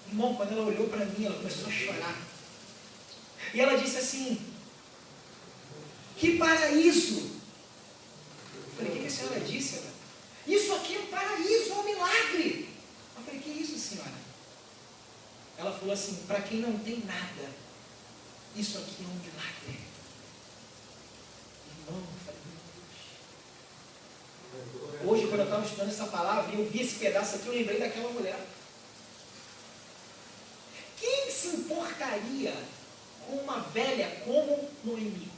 Irmão, quando ela olhou para mim, ela começou a chorar. E ela disse assim: que paraíso! Eu falei: o que a senhora disse? Ela: isso aqui é um paraíso, é um milagre. Eu falei: que isso, senhora? Ela falou assim: para quem não tem nada, isso aqui é um milagre. Irmão, eu falei: meu Deus. Hoje, quando eu estava estudando essa palavra e eu vi esse pedaço aqui, eu lembrei daquela mulher. Quem se importaria com uma velha como Noemi?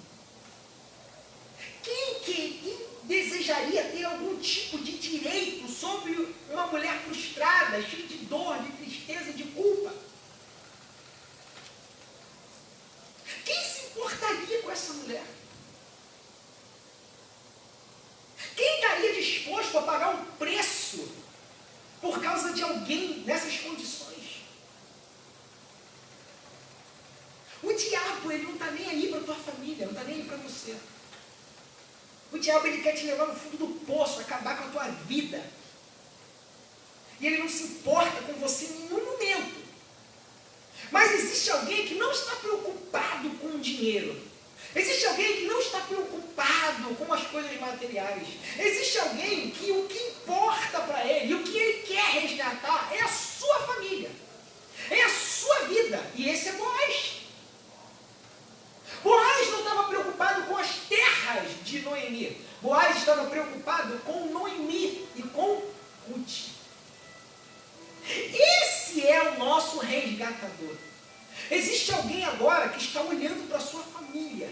Quem desejaria ter algum tipo de direito sobre uma mulher frustrada, cheia de dor, de tristeza e de culpa? Quem se importaria com essa mulher? Quem estaria disposto a pagar um preço por causa de alguém nessas condições? O diabo, ele não está nem aí para a tua família, não está nem aí para você. O diabo, ele quer te levar no fundo do poço, acabar com a tua vida. E ele não se importa com você em nenhum momento. Mas existe alguém que não está preocupado com o dinheiro. Existe alguém que não está preocupado com as coisas materiais. Existe alguém que o que importa resgatador. Existe alguém agora que está olhando para a sua família.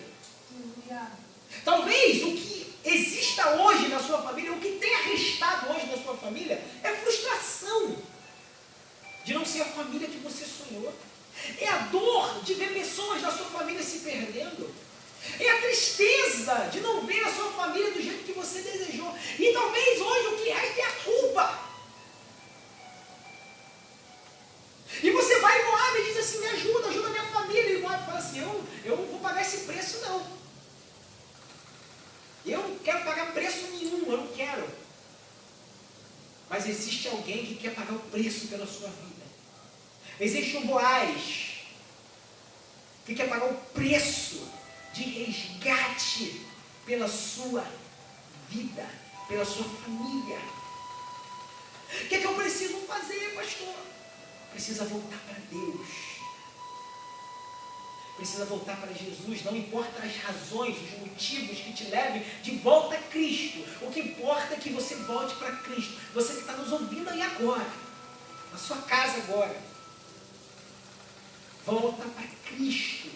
Talvez o que exista hoje na sua família, o que tenha restado hoje na sua família, é frustração de não ser a família que você sonhou. É a dor de ver pessoas da sua família se perdendo. É a tristeza de não ver a sua família do jeito que você desejou. E talvez hoje o que resta é a culpa. E você vai no Moab e diz assim, me ajuda, ajuda a minha família. E o Moab fala assim, eu não vou pagar esse preço não. Eu não quero pagar preço nenhum, eu não quero. Mas existe alguém que quer pagar o preço pela sua vida. Existe um Boaz que quer pagar o preço de resgate pela sua vida, pela sua família. O que é que eu preciso fazer, pastor? Precisa voltar para Deus. Precisa voltar para Jesus. Não importa as razões, os motivos que te levem de volta a Cristo. O que importa é que você volte para Cristo. Você que está nos ouvindo aí agora, na sua casa agora, volta para Cristo.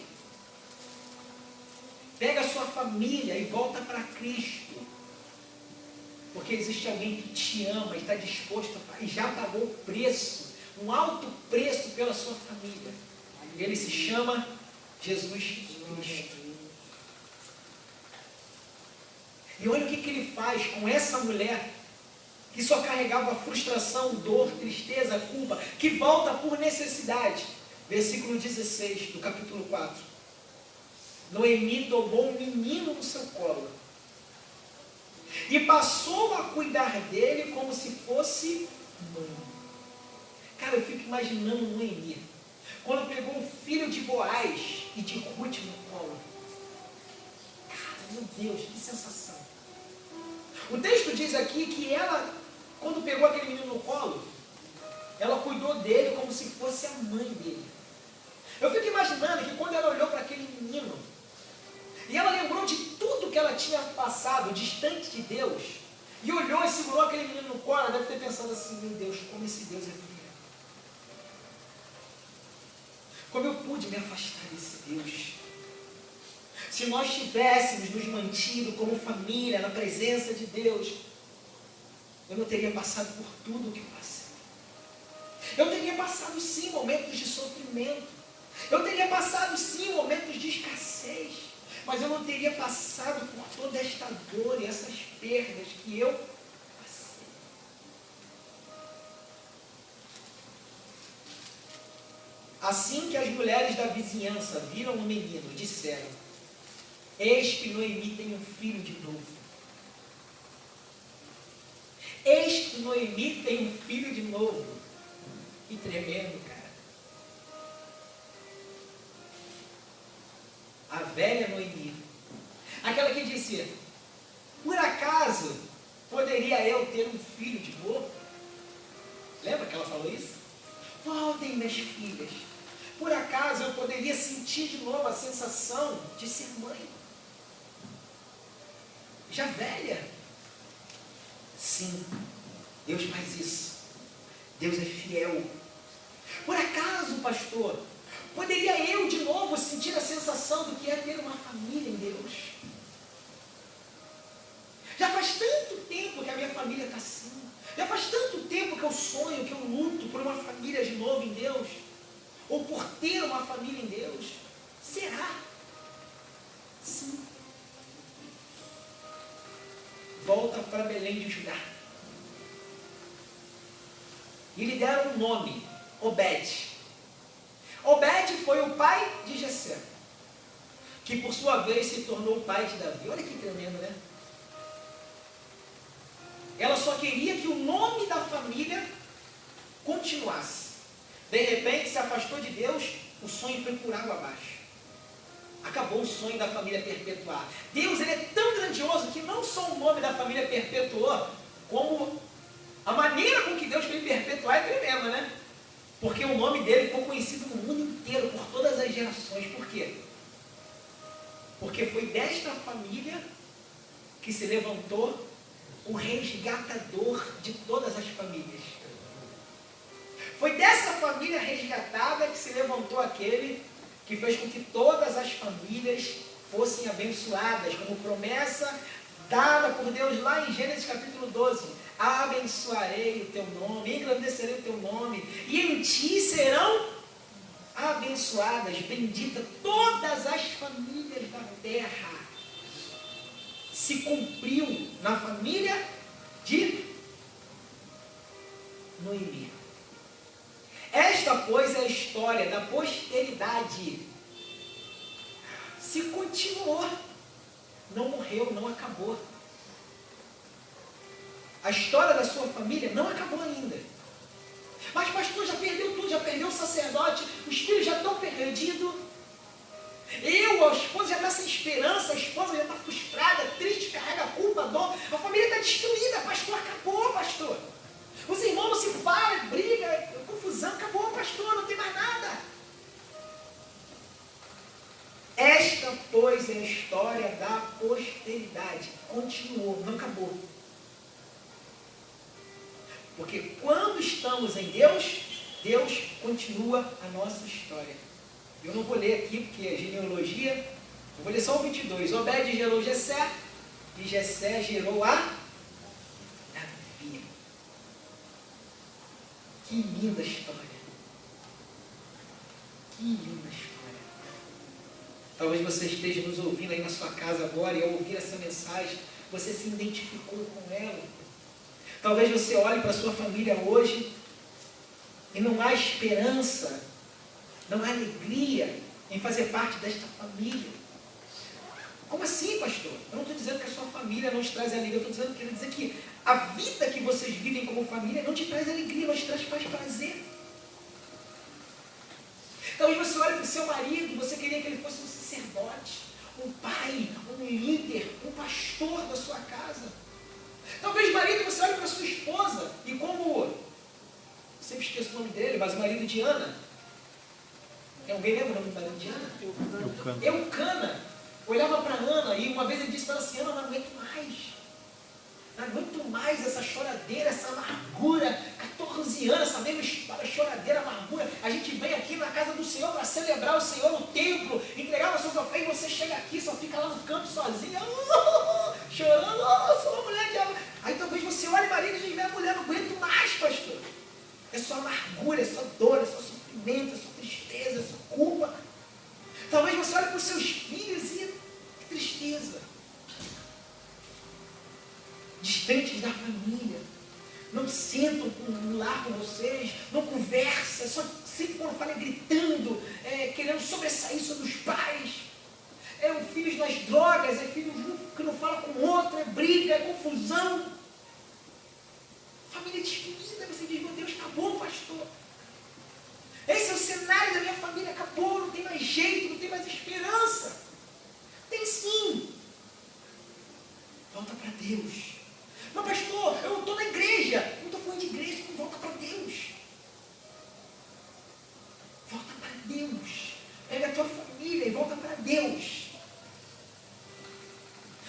Pega a sua família e volta para Cristo. Porque existe alguém que te ama e está disposto e já pagou o preço, um alto preço pela sua família. Ele se chama Jesus Cristo. E olha o que ele faz com essa mulher que só carregava frustração, dor, tristeza, culpa, que volta por necessidade. Versículo 16 do capítulo 4. Noemi tomou um menino no seu colo e passou a cuidar dele como se fosse mãe. Cara, eu fico imaginando Noemi, quando pegou o filho de Boaz e de Ruth no colo. Cara, meu Deus, que sensação. O texto diz aqui que ela, quando pegou aquele menino no colo, ela cuidou dele como se fosse a mãe dele. Eu fico imaginando que quando ela olhou para aquele menino, e ela lembrou de tudo que ela tinha passado, distante de Deus, e olhou e segurou aquele menino no colo, ela deve ter pensado assim, meu Deus, como esse Deus é fiel. Como eu pude me afastar desse Deus? Se nós tivéssemos nos mantido como família na presença de Deus, eu não teria passado por tudo o que eu passei. Eu teria passado sim momentos de sofrimento. Eu teria passado sim momentos de escassez. Mas eu não teria passado por toda esta dor e essas perdas que eu passei. Assim que as mulheres da vizinhança viram o menino, disseram, eis que Noemi tem um filho de novo. Eis que Noemi tem um filho de novo. Que tremendo, cara. A velha Noemi, aquela que disse, por acaso poderia eu ter um filho de novo? Lembra que ela falou isso? Voltem, minhas filhas, por acaso eu poderia sentir de novo a sensação de ser mãe? Já velha? Sim, Deus faz isso. Deus é fiel. Por acaso, pastor, poderia eu de novo sentir a sensação do que é ter uma família em Deus? Já faz tanto tempo que a minha família está assim. Já faz tanto tempo que eu sonho, que eu luto por uma família de novo em Deus. Ou por ter uma família em Deus. Será? Sim. Volta para Belém de Judá. E lhe deram um nome, Obed. Obed foi o pai de Jessé, que por sua vez se tornou o pai de Davi. Olha que tremendo, né? Ela só queria que o nome da família continuasse. De repente se afastou de Deus, o sonho foi por água abaixo. Acabou o sonho da família perpetuar. Deus, ele é tão grandioso que não só o nome da família perpetuou, como a maneira com que Deus veio perpetuar é tremenda, né? Porque o nome dele ficou conhecido no mundo inteiro, por todas as gerações. Por quê? Porque foi desta família que se levantou o resgatador de todas as famílias. Foi dessa família resgatada que se levantou aquele que fez com que todas as famílias fossem abençoadas, como promessa dada por Deus lá em Gênesis capítulo 12. Abençoarei o teu nome, engrandecerei o teu nome, e em ti serão abençoadas, benditas todas as famílias da terra. Se cumpriu na família de Noemi. Esta, pois, é a história da posteridade. Se continuou, não morreu, não acabou. A história da sua família não acabou ainda. Mas pastor, já perdeu tudo, já perdeu o sacerdote, os filhos já estão perdidos. A esposa já está sem esperança, a esposa já está frustrada, triste, carrega a culpa, a dor. A família está destruída, pastor, acabou, pastor. Os irmãos não se falam, briga, confusão, acabou, pastor, não tem mais nada. Esta, pois, é a história da posteridade. Continuou, não acabou. Porque quando estamos em Deus, Deus continua a nossa história. Eu não vou ler aqui, porque é genealogia. Eu vou ler só o 22. Obed gerou Jessé, e Jessé gerou a Davi. Que linda história. Que linda história. Talvez você esteja nos ouvindo aí na sua casa agora, e ao ouvir essa mensagem, você se identificou com ela. Talvez você olhe para a sua família hoje e não há esperança, não há alegria em fazer parte desta família. Como assim, pastor? Eu não estou dizendo que a sua família não te traz alegria, eu estou querendo dizer que a vida que vocês vivem como família não te traz alegria, não te traz prazer. Talvez você olhe para o seu marido, você queria que ele fosse um sacerdote, um pai, um líder, um pastor da sua casa. Talvez, marido, você olhe para sua esposa e como, eu sempre esqueço o nome dele, mas o marido de Ana, alguém lembra o nome do marido de Ana? Eucana. Olhava para Ana e uma vez ele disse para ela assim: Ana, não aguento mais. Não aguento mais essa choradeira, essa amargura. 14 anos, essa mesma história, choradeira, amargura. A gente vem aqui na casa do Senhor para celebrar o Senhor no templo, entregar as suas ofertas, e você chega aqui, só fica lá no canto sozinha, chorando, sou uma mulher de amor. Aí talvez você olhe, marido, e diz: minha mulher, não aguento mais, pastor. É só amargura, é só dor, é só sofrimento, é só tristeza, é só culpa. Talvez você olhe para os seus filhos e que tristeza. Distantes da família, não sentam no lar com vocês, não conversam, só sempre quando fala gritando, querendo sobressair sobre os pais. Filhos nas drogas, filhos que não falam com o outro, briga, confusão. Família destruída, você diz: meu Deus, acabou, pastor. Esse é o cenário da minha família, acabou, não tem mais jeito, não tem mais esperança. Tem sim. Volta para Deus. Mas pastor, eu não estou na igreja. Não estou falando de igreja, volta para Deus. Volta para Deus. Pega a tua família e volta para Deus.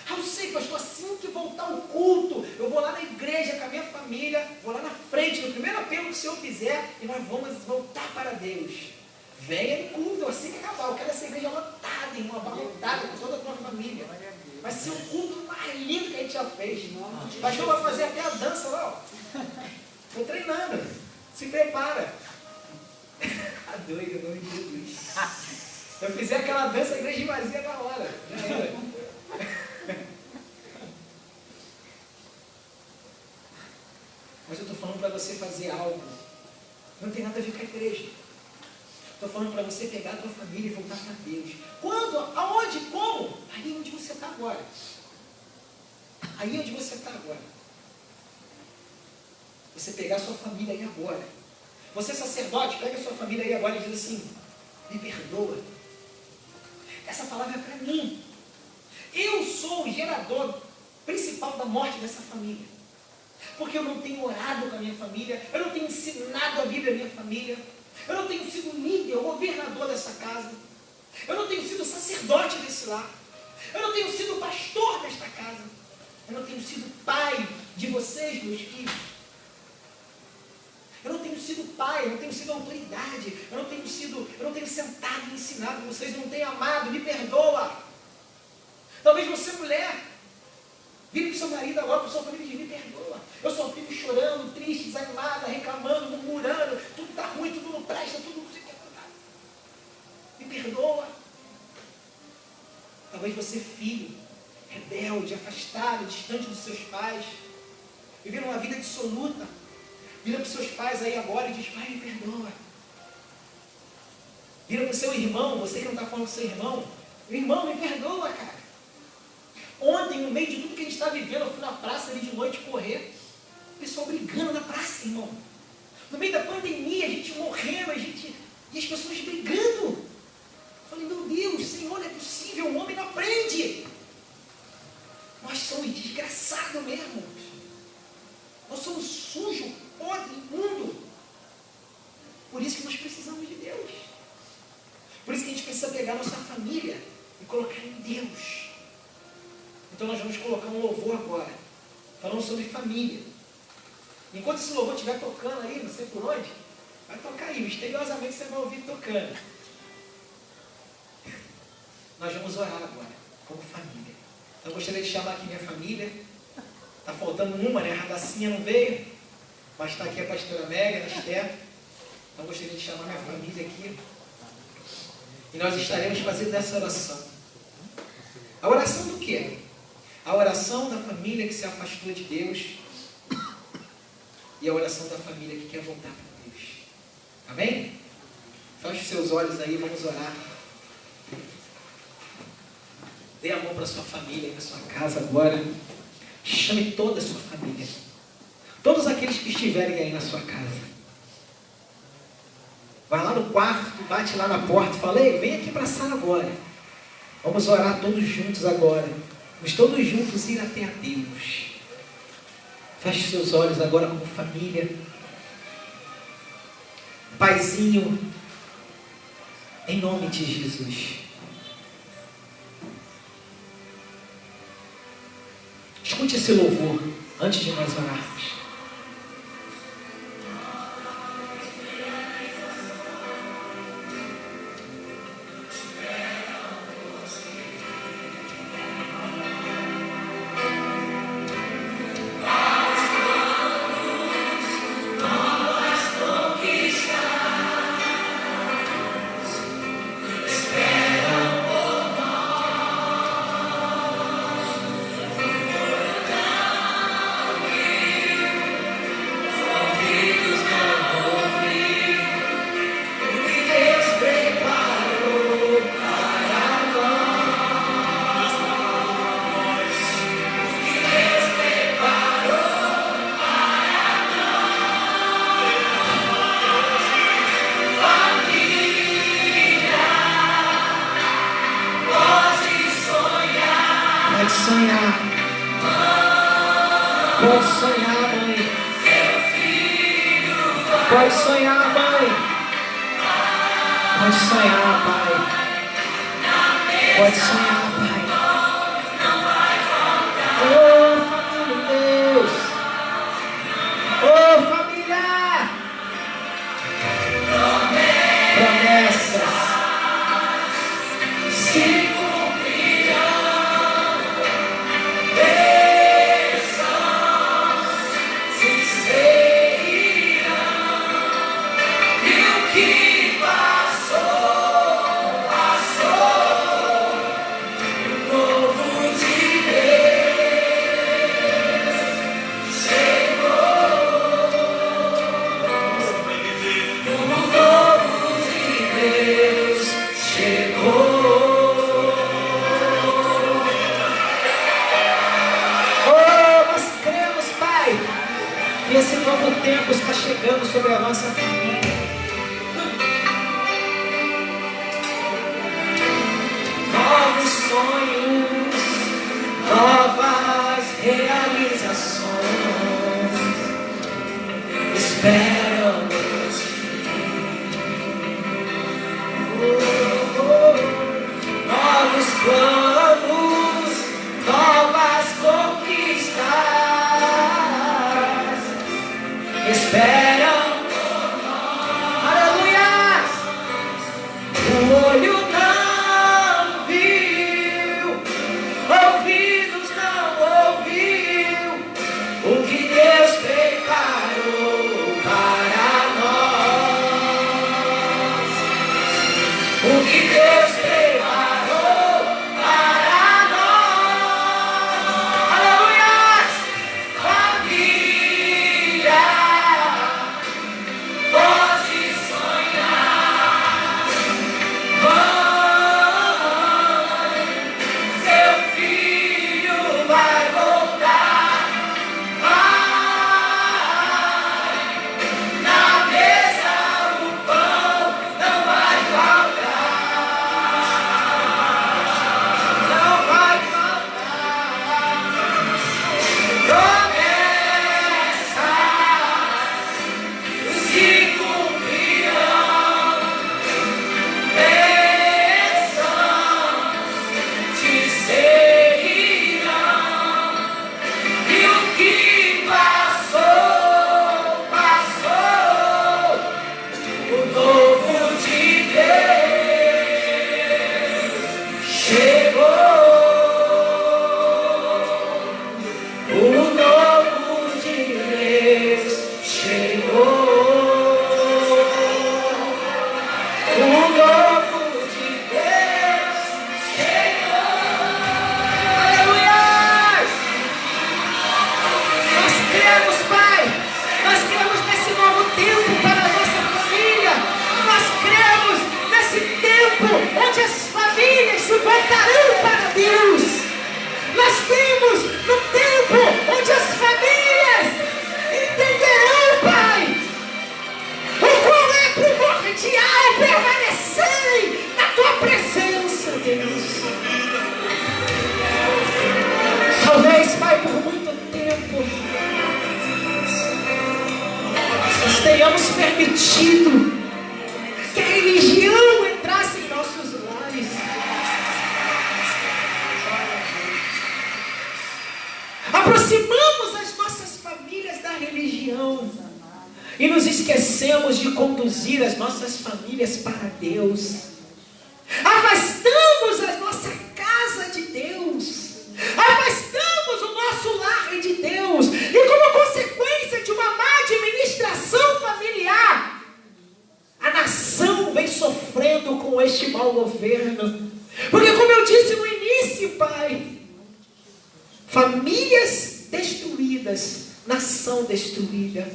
Eu sei, pastor, assim que voltar o culto, eu vou lá na igreja com a minha família, vou lá na frente, no primeiro apelo que o Senhor fizer, e nós vamos voltar para Deus. Venha no culto, assim que acabar, eu quero essa igreja lotada, irmão, abarrotada com toda a tua família. Vai ser o culto mais lindo que a gente já fez. Pastor, vai fazer até a dança lá, ó. Estou treinando. Se prepara. Tá doido, em nome de Jesus. Se eu fizer aquela dança, a igreja vazia na hora. Já era. Mas eu estou falando para você fazer algo. Não tem nada a ver com a igreja. Estou falando para você pegar a tua família e voltar para Deus. Quando? Aonde? Como? Aí onde você está agora. Aí onde você está agora. Você pegar a sua família aí agora. Você sacerdote, pega a sua família aí agora e diz assim: me perdoa. Essa palavra é para mim. Eu sou o gerador principal da morte dessa família. Porque eu não tenho orado com a minha família, eu não tenho ensinado a Bíblia à minha família, eu não tenho sido líder, governador dessa casa, eu não tenho sido sacerdote desse lar, eu não tenho sido pastor desta casa, eu não tenho sido pai de vocês, meus filhos, eu não tenho tenho sido pai, eu não tenho sido autoridade, eu não tenho sentado e ensinado vocês, eu não tenho amado, me perdoa. Talvez você, mulher, vire para o seu marido agora, para a sua família e diz, me perdoa. Eu só fico chorando, triste, desanimada, reclamando, murmurando, tudo está ruim, tudo não presta, tudo não sei o que. Me perdoa. Talvez você, filho, rebelde, afastado, distante dos seus pais, vivendo uma vida dissoluta, vira para os seus pais aí agora e diz, pai, me perdoa. Vira para o seu irmão, você que não está falando com o seu irmão, irmão, me perdoa, cara. Ontem, no meio de tudo que a gente está vivendo, eu fui na praça ali de noite correr, o pessoal brigando na praça, irmão. No meio da pandemia, a gente morrendo, e as pessoas brigando. Eu falei, meu Deus, Senhor, não é possível, o homem não aprende. Nós somos desgraçados mesmo. Nós somos sujos, podre, imundo. Por isso que nós precisamos de Deus. Por isso que a gente precisa pegar nossa família e colocar em Deus. Então nós vamos colocar um louvor agora, falando sobre família. Enquanto esse louvor estiver tocando aí, não sei por onde, vai tocar aí, misteriosamente você vai ouvir tocando. Nós vamos orar agora, como família. Então eu gostaria de chamar aqui minha família. Está faltando uma, né? A Radacinha não veio, mas está aqui a pastora Amélia, a Esther. Então eu gostaria de chamar minha família aqui. E nós estaremos fazendo essa oração. A oração do quê? A oração da família que se afastou de Deus e a oração da família que quer voltar para Deus. Amém? Feche seus olhos aí, vamos orar. Dê a mão para sua família, para sua casa agora. Chame toda a sua família. Todos aqueles que estiverem aí na sua casa. Vai lá no quarto, bate lá na porta e fala, ei, vem aqui para a sala agora. Vamos orar todos juntos agora. Vamos todos juntos ir até a Deus. Feche seus olhos agora como família. Paizinho, em nome de Jesus. Escute esse louvor antes de nós orarmos. Pode sonhar, mãe. Pode sonhar, mãe. Pode sonhar, pai. Pode sonhar, pai. Oh, família de Deus. Oh, família. Promessas se esse novo tempo está chegando sobre a nossa família. Novos sonhos, novas realizações esperam por ti. Novos planos, novas conquistas esperam por nós tenhamos permitido que a religião entrasse em nossos lares. Aproximamos as nossas famílias da religião e nos esquecemos de conduzir as nossas famílias para Deus. Afastamos a nossa casa de Deus, afastamos o nosso lar de Deus, e como consequência de uma má administração familiar, a nação vem sofrendo com este mau governo. Porque, como eu disse no início, Pai, famílias destruídas, nação destruída,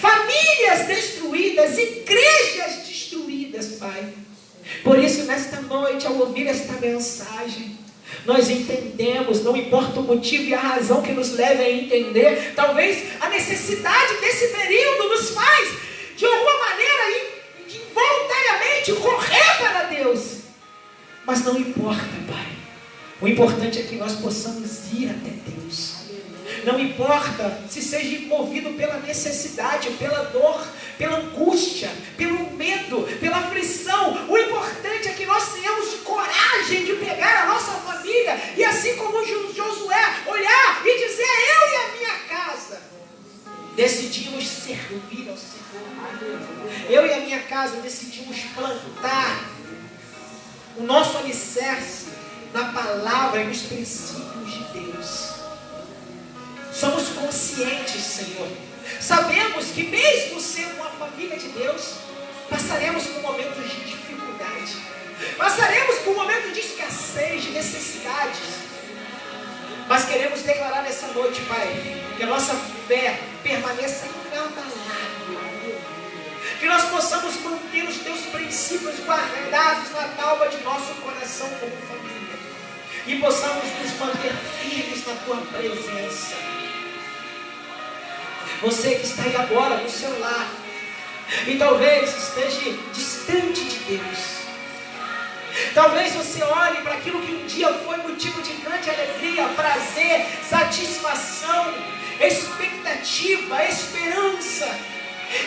famílias destruídas, igrejas destruídas, Pai. Por isso, nesta noite, ao ouvir esta mensagem, nós entendemos, não importa o motivo e a razão que nos leve a entender, talvez a necessidade desse período nos faz, de alguma maneira, involuntariamente, correr para Deus. Mas não importa, Pai. O importante é que nós possamos ir até Deus. Não importa se seja movido pela necessidade, pela dor, pela angústia, pelo medo, pela aflição. O importante é que nós tenhamos coragem de pegar a nossa família e, assim como Josué, olhar e dizer: eu e a minha casa decidimos servir ao Senhor. Eu e a minha casa decidimos plantar o nosso alicerce na palavra e nos princípios de Deus. Somos conscientes, Senhor. Sabemos que mesmo sendo uma família de Deus, passaremos por momentos de dificuldade. Passaremos por momentos de escassez, de necessidades. Mas queremos declarar nessa noite, Pai, que a nossa fé permaneça inabalável. Que nós possamos manter os Teus princípios guardados na tábua de nosso coração como família. E possamos nos manter firmes na Tua presença. Você que está aí agora no seu lar e talvez esteja distante de Deus. Talvez você olhe para aquilo que um dia foi motivo de grande alegria, prazer, satisfação, expectativa, esperança.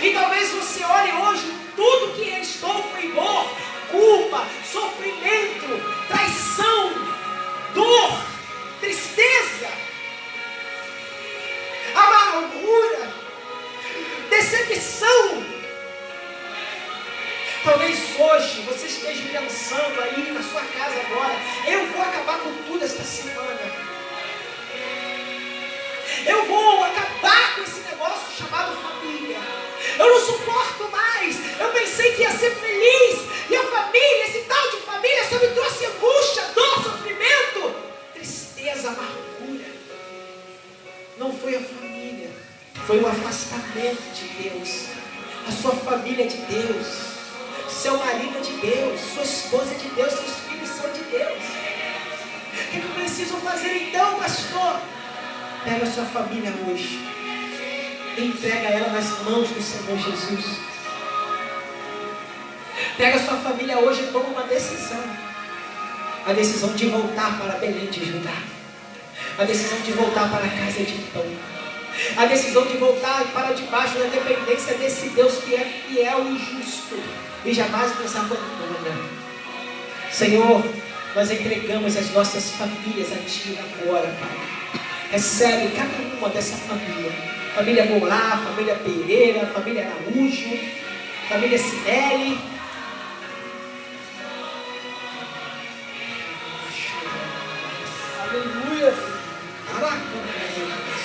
E talvez você olhe hoje, tudo que restou foi dor, culpa, sofrimento, traição, dor, tristeza, amargura, decepção. Talvez hoje você esteja pensando aí na sua casa agora: eu vou acabar com tudo esta semana. Eu vou acabar com esse negócio chamado família. Eu não suporto mais. Eu pensei que ia ser feliz. E a família, esse tal de família, só me trouxe angústia, dor, sofrimento, tristeza, amargura. Não foi a família, foi o afastamento de Deus. A sua família é de Deus, seu marido é de Deus, sua esposa é de Deus, seus filhos são de Deus. O que eu preciso fazer então, pastor? Pega a sua família hoje e entrega ela nas mãos do Senhor Jesus. Pega a sua família hoje e toma uma decisão. A decisão de voltar para Belém de Judá. A decisão de voltar para a casa de pão. A decisão de voltar para debaixo da dependência desse Deus que é fiel e justo e jamais nos abandona. Senhor, nós entregamos as nossas famílias a Ti agora, Pai. Recebe cada uma dessa família. Família Goulart, família Pereira, família Araújo, família Sinelli. Aleluia. Glória a Deus.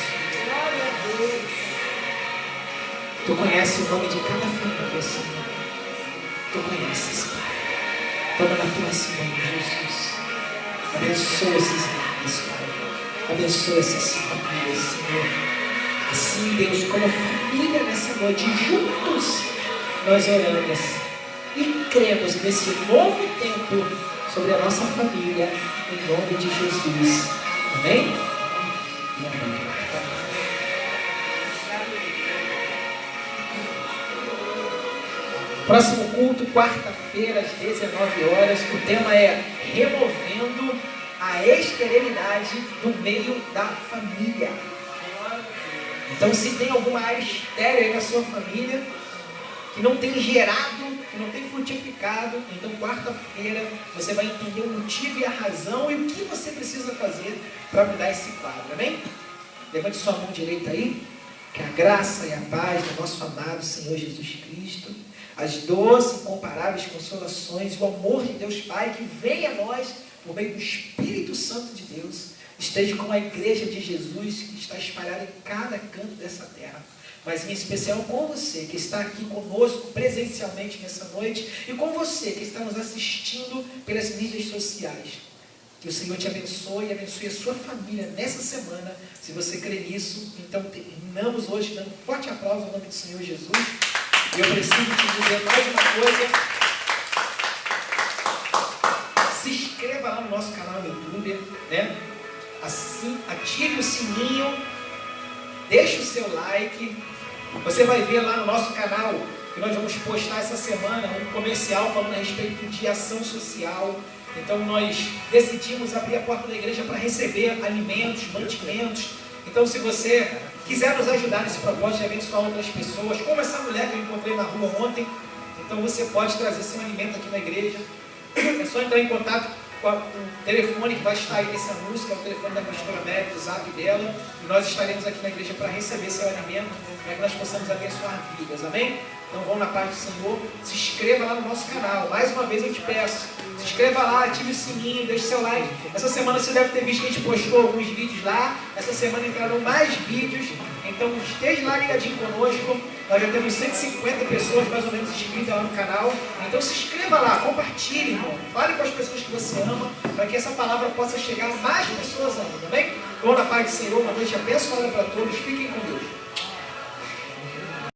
Tu conheces o nome de cada família, Senhor. Tu conheces, Pai. Toma na tua mão, Jesus. Abençoa esses lares, Pai. Abençoa essas famílias, Senhor. Assim, Deus, como família nessa noite, juntos nós oramos e cremos nesse novo tempo sobre a nossa família, em nome de Jesus. Amém? E amém. Próximo culto, quarta-feira, às 19 horas. O tema é removendo a esterilidade do meio da família. Então, se tem alguma área estéril aí na sua família, que não tem gerado, que não tem frutificado, então quarta-feira você vai entender o motivo e a razão e o que você precisa fazer para mudar esse quadro, amém? Levante sua mão direita aí, que a graça e a paz do nosso amado Senhor Jesus Cristo, as doces, incomparáveis consolações, o amor de Deus Pai que vem a nós por meio do Espírito Santo de Deus, esteja com a igreja de Jesus que está espalhada em cada canto dessa terra, mas em especial com você que está aqui conosco presencialmente nessa noite e com você que está nos assistindo pelas mídias sociais. Que o Senhor te abençoe e abençoe a sua família nessa semana. Se você crê nisso, então terminamos hoje dando um forte aplauso ao nome do Senhor Jesus. E eu preciso te dizer mais uma coisa. Se inscreva lá no nosso canal no YouTube, né? Assim, ative o sininho, deixe o seu like. Você vai ver lá no nosso canal que nós vamos postar essa semana um comercial falando a respeito de ação social. Então nós decidimos abrir a porta da igreja para receber alimentos, mantimentos. Então se você quiser nos ajudar nesse propósito de abençoar outras pessoas, como essa mulher que eu encontrei na rua ontem, então você pode trazer seu alimento aqui na igreja. É só entrar em contato com o telefone que vai estar aí nesse anúncio, que é o telefone da pastora Mary, do zap dela, e nós estaremos aqui na igreja para receber seu alimento, para que nós possamos abençoar vidas, amém? Então vão na paz do Senhor, se inscreva lá no nosso canal, mais uma vez eu te peço, se inscreva lá, ative o sininho, deixe seu like. Essa semana você deve ter visto que a gente postou alguns vídeos lá, essa semana entraram mais vídeos, então esteja lá ligadinho conosco. Nós já temos 150 pessoas mais ou menos inscritas lá no canal. Então se inscreva lá, compartilhe, irmão. Fale com as pessoas que você ama, para que essa palavra possa chegar a mais pessoas ainda, amém? Vão na paz do Senhor, uma noite abençoada para todos. Fiquem com Deus.